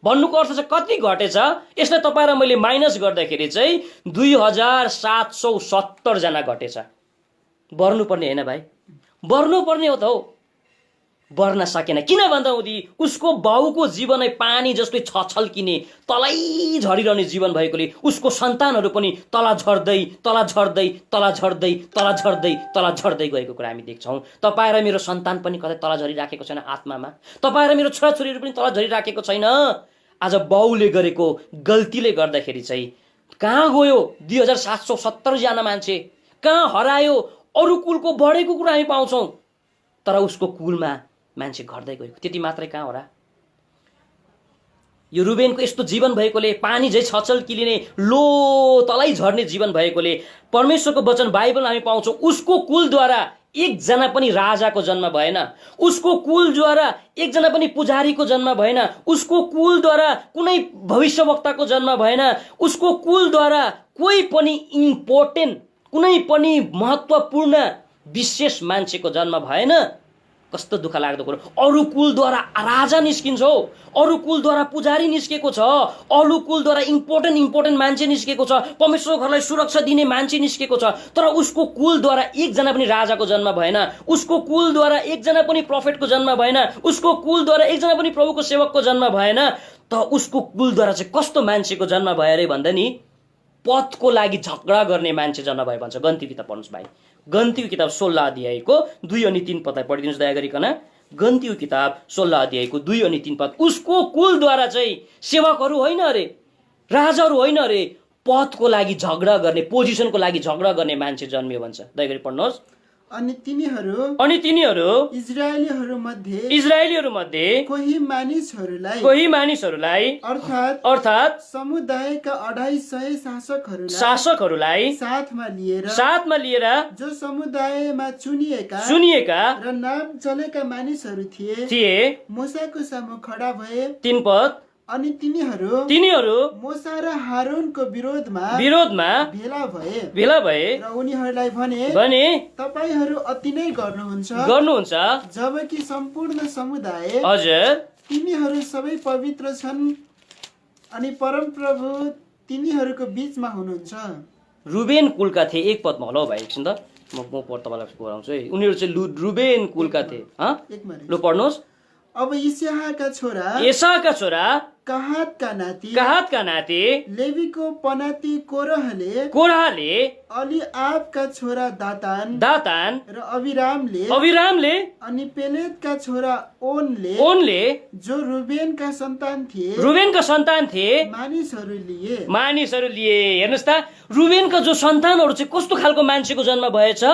भन्नुको अर्थ चाहिँ कति घटेछ, यसलाई तपाईँ र मैले माइनस गर्दाखेरि चाहिँ 2,770 जना घटेछ। बढ्नु पर्ने होइन भाइ, बढ्नु पर्ने हो त हौ। बढ्न सकेन। किन भन्दा हुँदी उसको बाउको जीवनै पानी जस्तै छछल्किने तलै झरिरहने जीवन भएकोले उसको सन्तानहरू पनि तल झर्दै तल झर्दै तल झर्दै तल झर्दै तल झर्दै गएको कुरा हामी देख्छौँ। तपाईँ र मेरो सन्तान पनि कतै तल झरिराखेको छैन आत्मामा? तपाईँ र मेरो छोराछोरीहरू पनि तल झरिराखेको छैन? आज बाउले गरेको गल्तीले गर्दाखेरि चाहिँ कहाँ गयो 2770 जना मान्छे? कहाँ हरायो? अरू कुलको बढेको कुरा हामी पाउँछौँ, तर उसको कुलमा मान्छे घट्दै गएको। त्यति मात्रै कहाँ हो र? यो रुबेनको यस्तो जीवन भएकोले, पानी झै छचल्किने लो तलै झर्ने जीवन भएकोले परमेश्वरको वचन बाइबलमा हामी पाउँछौँ उसको कुलद्वारा एकजना पनि राजाको जन्म भएन, उसको कुलद्वारा एकजना पनि पुजारीको जन्म भएन, उसको कुलद्वारा कुनै भविष्यवक्ताको जन्म भएन, उसको कुलद्वारा कोही पनि इम्पोर्टेन्ट कुनै पनि महत्त्वपूर्ण विशेष मान्छेको जन्म भएन। कस्तो दुःख लाग्दो कुरो। अरू कुलद्वारा राजा निस्किन्छ, अरू कुलद्वारा पुजारी निस्केको छ, अरू कुलद्वारा इम्पोर्टेन्ट मान्छे निस्केको छ, परमेश्वरको घरलाई सुरक्षा दिने मान्छे निस्केको छ, तर उसको कुलद्वारा एकजना पनि राजाको जन्म भएन, उसको कुलद्वारा एकजना पनि प्रफेटको जन्म भएन, उसको कुलद्वारा एकजना पनि प्रभुको सेवकको जन्म भएन। त उसको कुलद्वारा चाहिँ कस्तो मान्छेको जन्म भयो अरे भन्दा नि पदको लागि झगडा गर्ने मान्छे जन्म भयो भन्छ। गन्ती किताब पढ्नुहोस् भाइ, गन्तीको किताब 16 अध्यायको 2 अनि 3 पद पढिदिनुहोस् दया गरिकन। गन्तीको किताब 16 अध्यायको 2 अनि 3 पद। उसको कुलद्वारा चाहिँ सेवकहरू होइन अरे, राजाहरू होइन अरे, पदको लागि झगडा गर्ने, पोजिसनको लागि झगडा गर्ने मान्छे जन्मियो भन्छ। दया गरी पढ्नुहोस्। अनि तिनीहरू इजरायलीहरू मध्ये कोही मानिसहरूलाई अर्थात् समुदायका 250 शासकहरूलाई साथमा लिएर जो समुदायमा चुनिएका र नाम चलेका मानिसहरू थिए मूसाको सामु खडा भए। 3 पद। अनि तिनीहरू मूसा र हारूनको विरोधमा भेला भए र उनीहरूलाई भने तपाईहरू अति नै गर्नुहुन्छ जबकि सम्पूर्ण समुदाय हजुर तिनीहरू सबै पवित्र छन् अनि परमप्रभु तिनीहरूको बीचमा हुनुहुन्छ। रुबेन कुलका थिए। 1 पदमा होला भाइ, एकछिन त म तपाईँलाई पढाउँछु है। उनीहरू चाहिँ रुबेन कुलका थिए। ल पढ्नुहोस्। अब इसाका छोरा कहातका नाति लेवीको पनाती कोरहले अलिआबका छोरा दातान र अबिरामले अनि पेलेतका छोरा ओनले जो रुबेनका सन्तान थिए मानिसहरू लिए। हेर्नुहोस् त, रुबेनका जो सन्तानहरू चाहिँ कस्तो खालको मान्छेको जन्म भएछ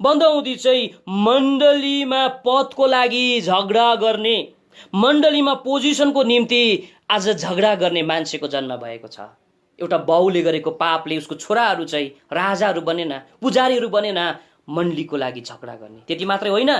बन्दाउँदी चाहिँ मण्डलीमा पदको लागि झगडा गर्ने, मण्डलीमा पोजिसनको निम्ति आज झगडा गर्ने मान्छेको जन्म भएको छ। एउटा बाउले गरेको पापले उसको छोराहरू चाहिँ राजाहरू बनेन, पुजारीहरू बनेन, मण्डलीको लागि झगडा गर्ने। त्यति मात्रै होइन,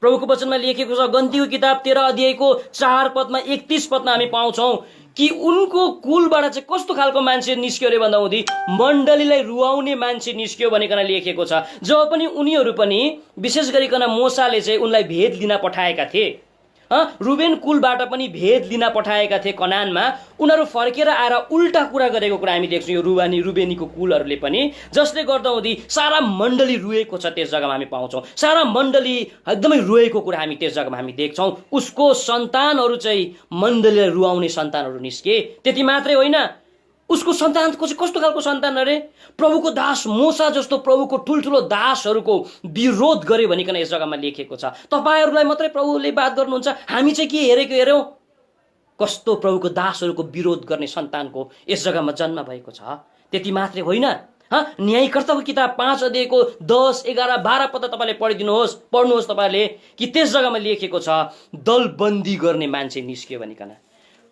प्रभुको वचनमा लेखेको छ गन्तीको किताब 13 अध्यायको 4 पदमा 31 पदमा हामी पाउँछौँ कि उनको कुलबाट चाहिँ कस्तो खालको मान्छे निस्क्यो अरे भन्दा हुँदी मण्डलीलाई रुवाउने मान्छे निस्क्यो भनिकन लेखेको छ। जब पनि उनीहरू पनि विशेष गरिकन मोसाले चाहिँ उनलाई भेद लिन पठाएका थिए, रुबेन कुलबाट पनि भेद लिन पठाएका थिए कनानमा, उनीहरू फर्केर आएर उल्टा कुरा गरेको कुरा हामी देख्छौँ यो रुबेनीको कुलहरूले पनि, जसले गर्दा हुँदी सारा मण्डली रुएको छ। त्यस जग्गामा हामी पाउँछौँ सारा मण्डली एकदमै रोएको कुरा हामी त्यस जग्गामा हामी देख्छौँ। उसको सन्तानहरू चाहिँ मण्डलीलाई रुवाउने सन्तानहरू निस्के। त्यति मात्रै होइन, उसको सन्तानको चाहिँ कस्तो खालको सन्तान अरे, प्रभुको दास मोसा जस्तो प्रभुको ठुल्ठुलो दासहरूको विरोध गरे भनिकन यस जग्गामा लेखेको छ। तपाईँहरूलाई मात्रै प्रभुले बात गर्नुहुन्छ, हामी चाहिँ के हेऱ्यौँ? कस्तो प्रभुको दासहरूको विरोध गर्ने सन्तानको यस जग्गामा जन्म भएको छ। त्यति मात्रै होइन, न्यायकर्ताको किताब 5 अध्यायको 10, 11, 12 पद तपाईँले पढ्नुहोस् तपाईँले कि त्यस जग्गामा लेखेको छ दलबन्दी गर्ने मान्छे निस्क्यो भनिकन।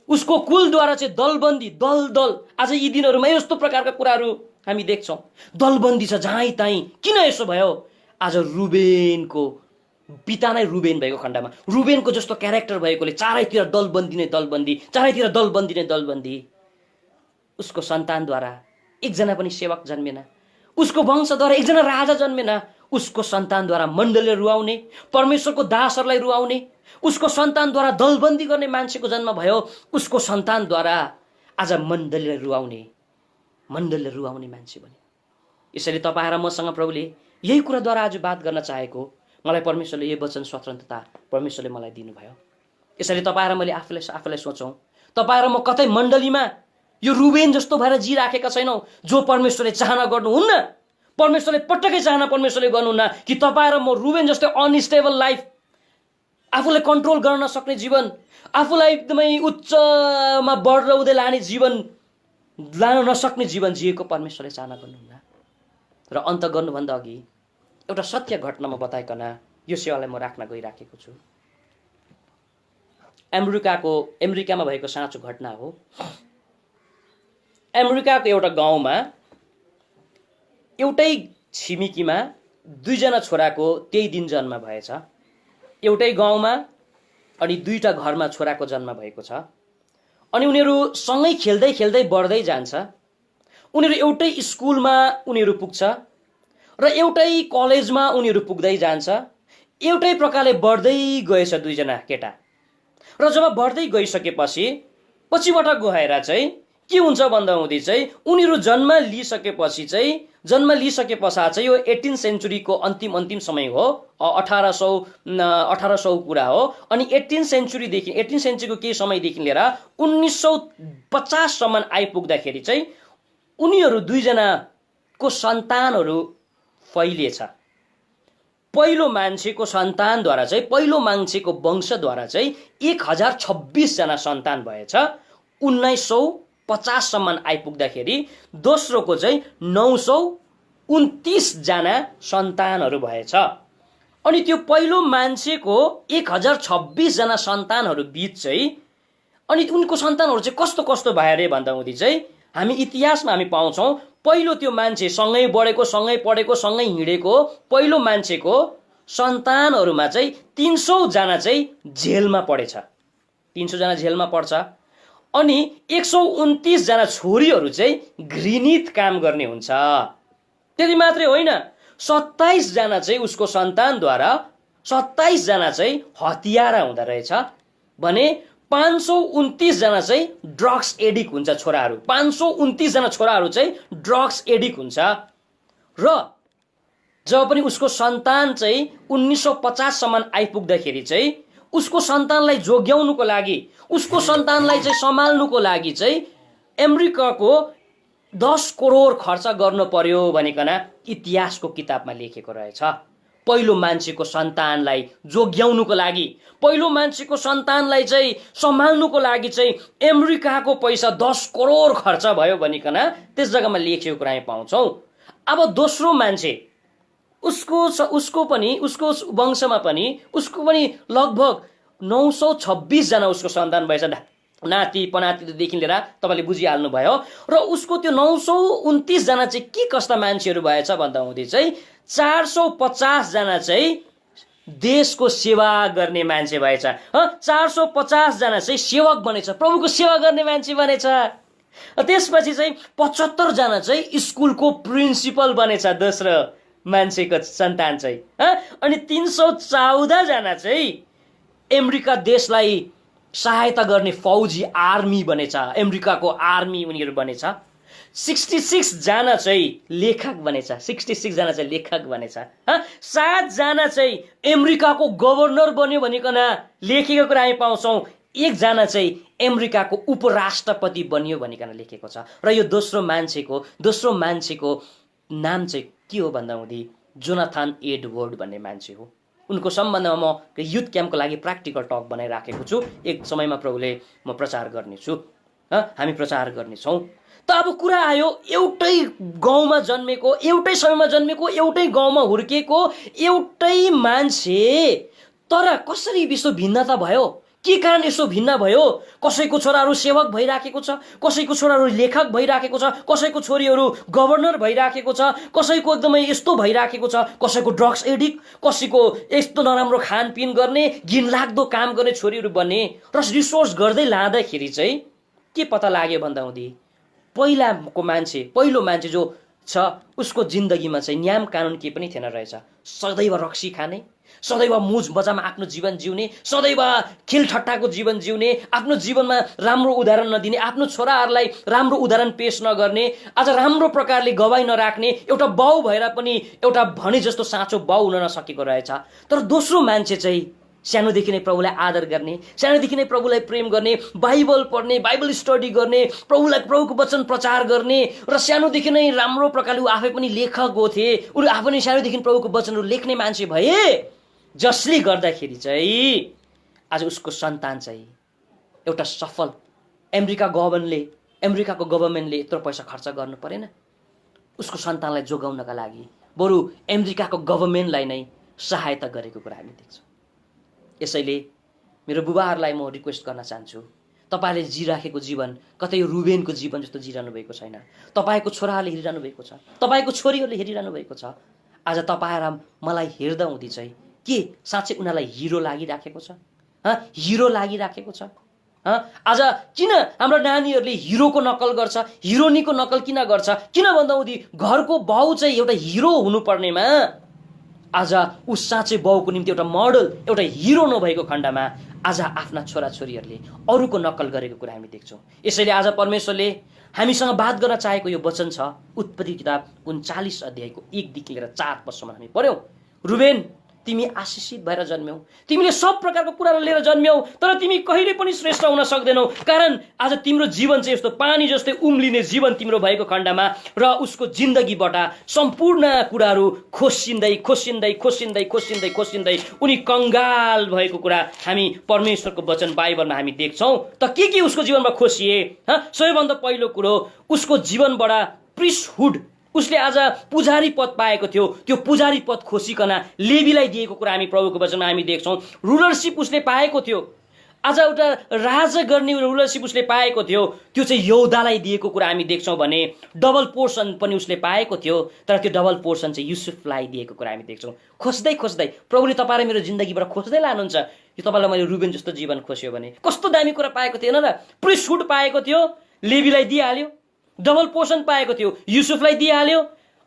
उसको कुलद्वारा चाहिँ दलबन्दी दल आज यी दिनहरूमा यस्तो प्रकारका कुराहरू हामी देख्छौँ। दलबन्दी छ जहीँ तहीँ। किन यसो भयो? आज रुबेनको पिता नै रुबेन भएको खण्डमा रुबेनको जस्तो क्यारेक्टर भएकोले चारैतिर दलबन्दी नै दलबन्दी। उसको सन्तानद्वारा एकजना पनि सेवक जन्मेन, उसको वंशद्वारा एकजना राजा जन्मेन। उसको सन्तानद्वारा मण्डलीलाई रुवाउने, परमेश्वरको दासहरूलाई रुवाउने, उसको सन्तानद्वारा दलबन्दी गर्ने मान्छेको जन्म भयो। उसको सन्तानद्वारा आज मण्डलीलाई रुवाउने मान्छे बन्यो। यसैले तपाईँ र मसँग प्रभुले यही कुराद्वारा आज बात गर्न चाहेको, मलाई परमेश्वरले यो वचन स्वतन्त्रता परमेश्वरले मलाई दिनुभयो। यसरी तपाईँ र मैले आफूलाई सोचौँ, तपाईँ र म कतै मण्डलीमा यो रुबेन जस्तो भएर जिराखेका छैनौँ जो परमेश्वरले चाहना गर्नुहुन्न, परमेश्वरले पटक्कै चाहना परमेश्वरले गर्नुहुन्न कि तपाईँ र म रुबेन जस्तै अनस्टेबल लाइफ, आफूलाई कन्ट्रोल गर्न नसक्ने जीवन, आफूलाई एकदमै उच्चमा बढ्दै उदै लाने जीवन लान नसक्ने जीवन जिएको परमेश्वरले चाहना गर्नुहुन्न। र अन्त गर्नुभन्दा अघि एउटा सत्य घटना म बताइकन यो सेवालाई म राख्न गइराखेको छु। अमेरिकामा भएको साँचो घटना हो। अमेरिकाको एउटा गाउँमा एउटै छिमेकीमा 2 जना छोराको त्यही दिन जन्म भएछ। एउटै गाउँमा अनि 2टा घरमा छोराको जन्म भएको छ। अनि उनीहरू सँगै खेल्दै खेल्दै बढ्दै जान्छ। उनीहरू एउटै स्कुलमा उनीहरू पुग्छ र एउटै कलेजमा उनीहरू पुग्दै जान्छ। एउटै प्रकारले बढ्दै गएछ 2 जना केटा। र जब बढ्दै गइसकेपछि पछिबाट गएर चाहिँ के हुन्छ भन्दा हुँदै चाहिँ उनीहरू जन्म लिइसके पश्चात चाहिँ यो 18 सेन्चुरीको अन्तिम समय हो। 1800 कुरा हो। अनि 18 सेन्चुरीको केही समयदेखि लिएर 1950 सम्म आइपुग्दाखेरि चाहिँ उनीहरू 2 जनाको सन्तानहरू फैलिएछ। पहिलो मान्छेको सन्तानद्वारा चाहिँ, पहिलो मान्छेको वंशद्वारा चाहिँ 1026 जना सन्तान भएछ। 1950 सम्म आइपुग्दाखेरि दोस्रोको चाहिँ 929 जना सन्तानहरू भएछ। अनि त्यो पहिलो मान्छेको 1026 जना सन्तानहरू बीच चाहिँ अनि उनको सन्तानहरू चाहिँ कस्तो भए अरे भन्दा हुँदी चाहिँ हामी इतिहासमा हामी पाउँछौँ पहिलो त्यो मान्छे सँगै बढेको, सँगै पढेको, सँगै हिँडेको पहिलो मान्छेको सन्तानहरूमा चाहिँ 300 जना चाहिँ जेलमा पढेछ। 300 जना जेलमा पढ्छ। अनि 129 जना छोरीहरू चाहिँ घृणित काम गर्ने हुन्छ। त्यति मात्रै होइन, 27 जना चाहिँ उसको सन्तानद्वारा 27 जना चाहिँ हतियारा हुँदो रहेछ भने 529 जना चाहिँ ड्रग्स एडिक्ट हुन्छ छोराहरू। 529 जना छोराहरू चाहिँ ड्रग्स एडिक्ट हुन्छ। र जब पनि उसको सन्तान चाहिँ 1950 सम्म आइपुग्दाखेरि चाहिँ उसको सन्तानलाई जोग्याउनुको लागि, उसको सन्तानलाई चाहिँ सम्हाल्नुको लागि चाहिँ अमेरिकाको 10 करोड खर्च गर्नु पर्यो भनिकन इतिहासको किताबमा लेखेको रहेछ। पहिलो मान्छेको सन्तानलाई जोग्याउनुको लागि, पहिलो मान्छेको सन्तानलाई चाहिँ सम्हाल्नुको लागि चाहिँ अमेरिकाको पैसा 10 करोड खर्च भयो भनिकन त्यस जग्गामा लेखेको कुरा हामी पाउँछौँ। अब दोस्रो मान्छे उसको वंशमा पनि उसको पनि लगभग 926 जना उसको सन्तान भएछ। नाति पनातिदेखि लिएर तपाईँले बुझिहाल्नु भयो। र उसको त्यो 929 जना चाहिँ के कस्ता मान्छेहरू भएछ भन्दा हुँदै चाहिँ 450 जना चाहिँ देशको सेवा गर्ने मान्छे भएछ। 450 जना चाहिँ सेवक बनेछ, प्रभुको सेवा गर्ने मान्छे बनेछ। त्यसपछि चाहिँ 75 जना चाहिँ स्कुलको प्रिन्सिपल बनेछ दोस्रो मान्छेको सन्तान चाहिँ। अनि 314 जना चाहिँ अमेरिका देशलाई सहायता गर्ने फौजी आर्मी बनेछ, अमेरिकाको आर्मी उनीहरू बनेछ। 66 जना चाहिँ लेखक बनेछ, 66 जना चाहिँ लेखक बनेछ। 7 जना चाहिँ अमेरिकाको गभर्नर बन्यो भनिकन लेखेको कुरा हामी पाउँछौँ। 1 जना चाहिँ अमेरिकाको उपराष्ट्रपति बन्यो भनिकन लेखेको छ। र यो दोस्रो मान्छेको नाम चाहिँ के हो भन्दा हुँदी जोनाथन एडवर्ड भन्ने मान्छे हो। उनको सम्बन्धमा म युथ क्याम्पको लागि प्र्याक्टिकल टक बनाइराखेको छु। एक समयमा प्रभुले म प्रचार गर्नेछु, हामी प्रचार गर्नेछौँ। त अब कुरा आयो एउटै गाउँमा जन्मेको, एउटै समयमा जन्मेको, एउटै गाउँमा हुर्केको एउटै मान्छे, तर कसरी विश्व भिन्नता भयो? के कारण यसो भिन्न भयो? कसैको छोराहरू सेवक भइराखेको छ, कसैको छोराहरू लेखक भइराखेको छ, कसैको छोरीहरू गभर्नर भइराखेको छ, कसैको एकदमै यस्तो भइराखेको छ, कसैको ड्रग्स एडिक्ट, कसैको यस्तो नराम्रो खानपिन गर्ने, घिनलाग्दो काम गर्ने छोरीहरू बन्ने। र रिसोर्स गर्दै लाँदाखेरि चाहिँ के पत्ता लाग्यो भन्दा हुँदी पहिलो मान्छे जो छ उसको जिन्दगीमा चाहिँ नियम कानुन के पनि थिएन रहेछ। सदैव रक्सी खाने, सदैव मुज मजामा आफ्नो जीवन जिउने, सदैव खेलठट्टाको जीवन जिउने, आफ्नो जीवनमा राम्रो उदाहरण नदिने, आफ्नो छोराहरूलाई राम्रो उदाहरण पेश नगर्ने, आज राम्रो प्रकारले गवाई नराख्ने, एउटा बाउ भएर पनि एउटा भने जस्तो साँचो बाउ हुन नसकेको रहेछ। तर दोस्रो मान्छे चाहिँ सानोदेखि नै प्रभुलाई आदर गर्ने, सानोदेखि नै प्रभुलाई प्रेम गर्ने, बाइबल पढ्ने, बाइबल स्टडी गर्ने, प्रभुको वचन प्रचार गर्ने र सानोदेखि नै राम्रो प्रकारले ऊ आफै पनि लेखक हो थिए। उनी आफै पनि सानोदेखि प्रभुको वचनहरू लेख्ने मान्छे भए, जसले गर्दाखेरि चाहिँ आज उसको सन्तान चाहिँ एउटा सफल अमेरिकाको गभर्मेन्टले यत्रो पैसा खर्च गर्नु परेन उसको सन्तानलाई जोगाउनका लागि, बरु अमेरिकाको गभर्मेन्टलाई नै सहायता गरेको कुरा हामी देख्छौँ। यसैले मेरो बुबाहरूलाई म रिक्वेस्ट गर्न चाहन्छु, तपाईँले जिराखेको जीवन कतै रुबेनको जीवन जस्तो जिरहनु भएको छैन। तपाईँको छोराहरूले हेरिरहनु भएको छ, तपाईँको छोरीहरूले हेरिरहनु भएको छ। आज तपाईँ र मलाई हेर्दा हुँदी चाहिँ के साँच्चै उनीहरूलाई हिरो लागिराखेको छ? हिरो लागिराखेको छ? आज किन हाम्रो नानीहरूले हिरोको नकल गर्छ, हिरोनीको नकल किन गर्छ? किन भन्दा हुँदी घरको बाउ चाहिँ एउटा हिरो हुनुपर्नेमा आज ऊ साँच्चै बाउको निम्ति एउटा मोडल, एउटा हिरो नभएको खण्डमा आज आफ्ना छोराछोरीहरूले अरूको नक्कल गरेको कुरा हामी देख्छौँ। यसैले आज परमेश्वरले हामीसँग बात गर्न चाहेको यो वचन छ, उत्पत्ति किताब 39 अध्यायको 1 देखि लिएर 4 पदसम्म हामी पढ्यौँ। रुबेन, तिमी आशिषित भएर जन्म्यौ, तिमीले सब प्रकारको कुराहरू लिएर जन्म्यौ, तर तिमी कहिले पनि श्रेष्ठ हुन सक्दैनौ, कारण आज तिम्रो जीवन चाहिँ यस्तो पानी जस्तै उम्लिने जीवन तिम्रो भएको खण्डमा र उसको जिन्दगीबाट सम्पूर्ण कुराहरू खोसिँदै उनी कङ्गाल भएको कुरा हामी परमेश्वरको वचन बाइबलमा हामी देख्छौँ। त के उसको जीवनमा खोसिए? सबैभन्दा पहिलो कुरो, उसको जीवनबाट प्रिस्टहुड, उसले आज पुजारी पद पाएको थियो, त्यो पुजारी पद खोसिकन लेवीलाई दिएको कुरा हामी प्रभुको वचनमा हामी देख्छौँ। रुलरसिप उसले पाएको थियो, आज एउटा राजा गर्ने रुलरसिप उसले पाएको थियो, त्यो चाहिँ यहुदालाई दिएको कुरा हामी देख्छौँ भने डबल पोर्सन पनि उसले पाएको थियो, तर त्यो डबल पोर्सन चाहिँ युसुफलाई दिएको कुरा हामी देख्छौँ। खोज्दै प्रभुले तपाईँ र मेरो जिन्दगीबाट खोज्दै लानुहुन्छ। यो तपाईँलाई मैले रुबेन जस्तो जीवन खोस्यो भने कस्तो दामी कुरा पाएको थिएन र? प्रिस्टहुड पाएको थियो, लेवीलाई दिइहाल्यो, डबल पोर्सन पाएको थियो, युसुफलाई दिइहाल्यो,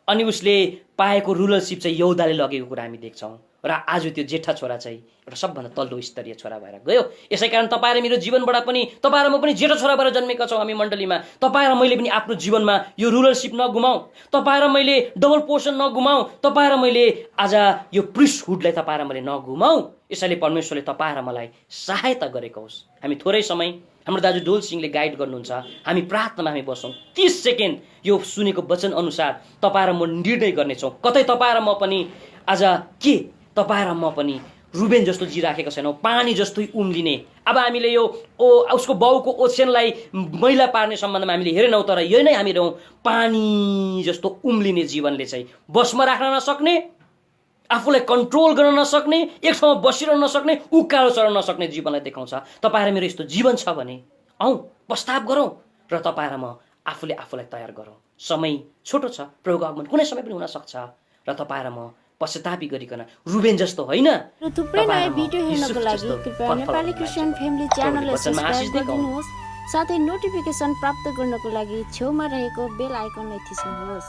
अनि उसले पाएको रुलरसिप चाहिँ यहुदाले लगेको कुरा हामी देख्छौँ। र आज त्यो जेठा छोरा चाहिँ एउटा सबभन्दा तल्लो स्तरीय छोरा भएर गयो। यसै कारण तपाईँ र मेरो जीवनबाट पनि, तपाईँ र म पनि जेठा छोरा भएर जन्मेका छौँ हामी मण्डलीमा। तपाईँ र मैले पनि आफ्नो जीवनमा यो रुलरसिप नगुमाऊ, तपाईँ र मैले डबल पोर्सन नगुमाऊ, तपाईँ र मैले आज यो प्रिस्टहुडलाई तपाईँ र मैले नगुमाऊ। यसैले परमेश्वरले तपाईँ र मलाई सहायता गरेको होस्। हामी थोरै समय हाम्रो दाजु डोल सिंहले गाइड गर्नुहुन्छ, हामी प्रार्थनामा हामी बस्छौँ। 30 सेकेन्ड यो सुनेको वचन अनुसार तपाईँ र म निर्णय गर्नेछौँ, कतै तपाईँ र म पनि आज के तपाईँ र म पनि रुबेन जस्तो जिराखेको छैनौँ, पानी जस्तै उम्लिने। अब हामीले यो उसको बाउको ओछ्यानलाई मैला पार्ने सम्बन्धमा हामीले हेरेनौँ, तर यही नै हामी रहौँ, पानी जस्तो उम्लिने जीवनले चाहिँ बसमा राख्न नसक्ने, आफूलाई कन्ट्रोल गर्न नसक्ने, एक ठाउँमा बसिरहन नसक्ने, उकालो चढ्न नसक्ने जीवनलाई देखाउँछ। तपाईँ र मेरो यस्तो जीवन छ भने आउँ प्रस्ताव गरौँ र तपाईँ र म आफूलाई तयार गरौँ। समय छोटो छ, प्रभुको आगमन कुनै समय पनि हुन सक्छ र तपाईँ र म पश्चातापी गरिकन रुबेन जस्तो होइन। र थुप्रै नयाँ भिडियो हेर्नको लागि कृपया नेपाली क्रिस्चियन फ्यामिली च्यानललाई सब्स्क्राइब गरिदिनुहोस्, साथै नोटिफिकेसन प्राप्त गर्नको लागि छेउमा रहेको बेल आइकनलाई थिच्नुहोस्।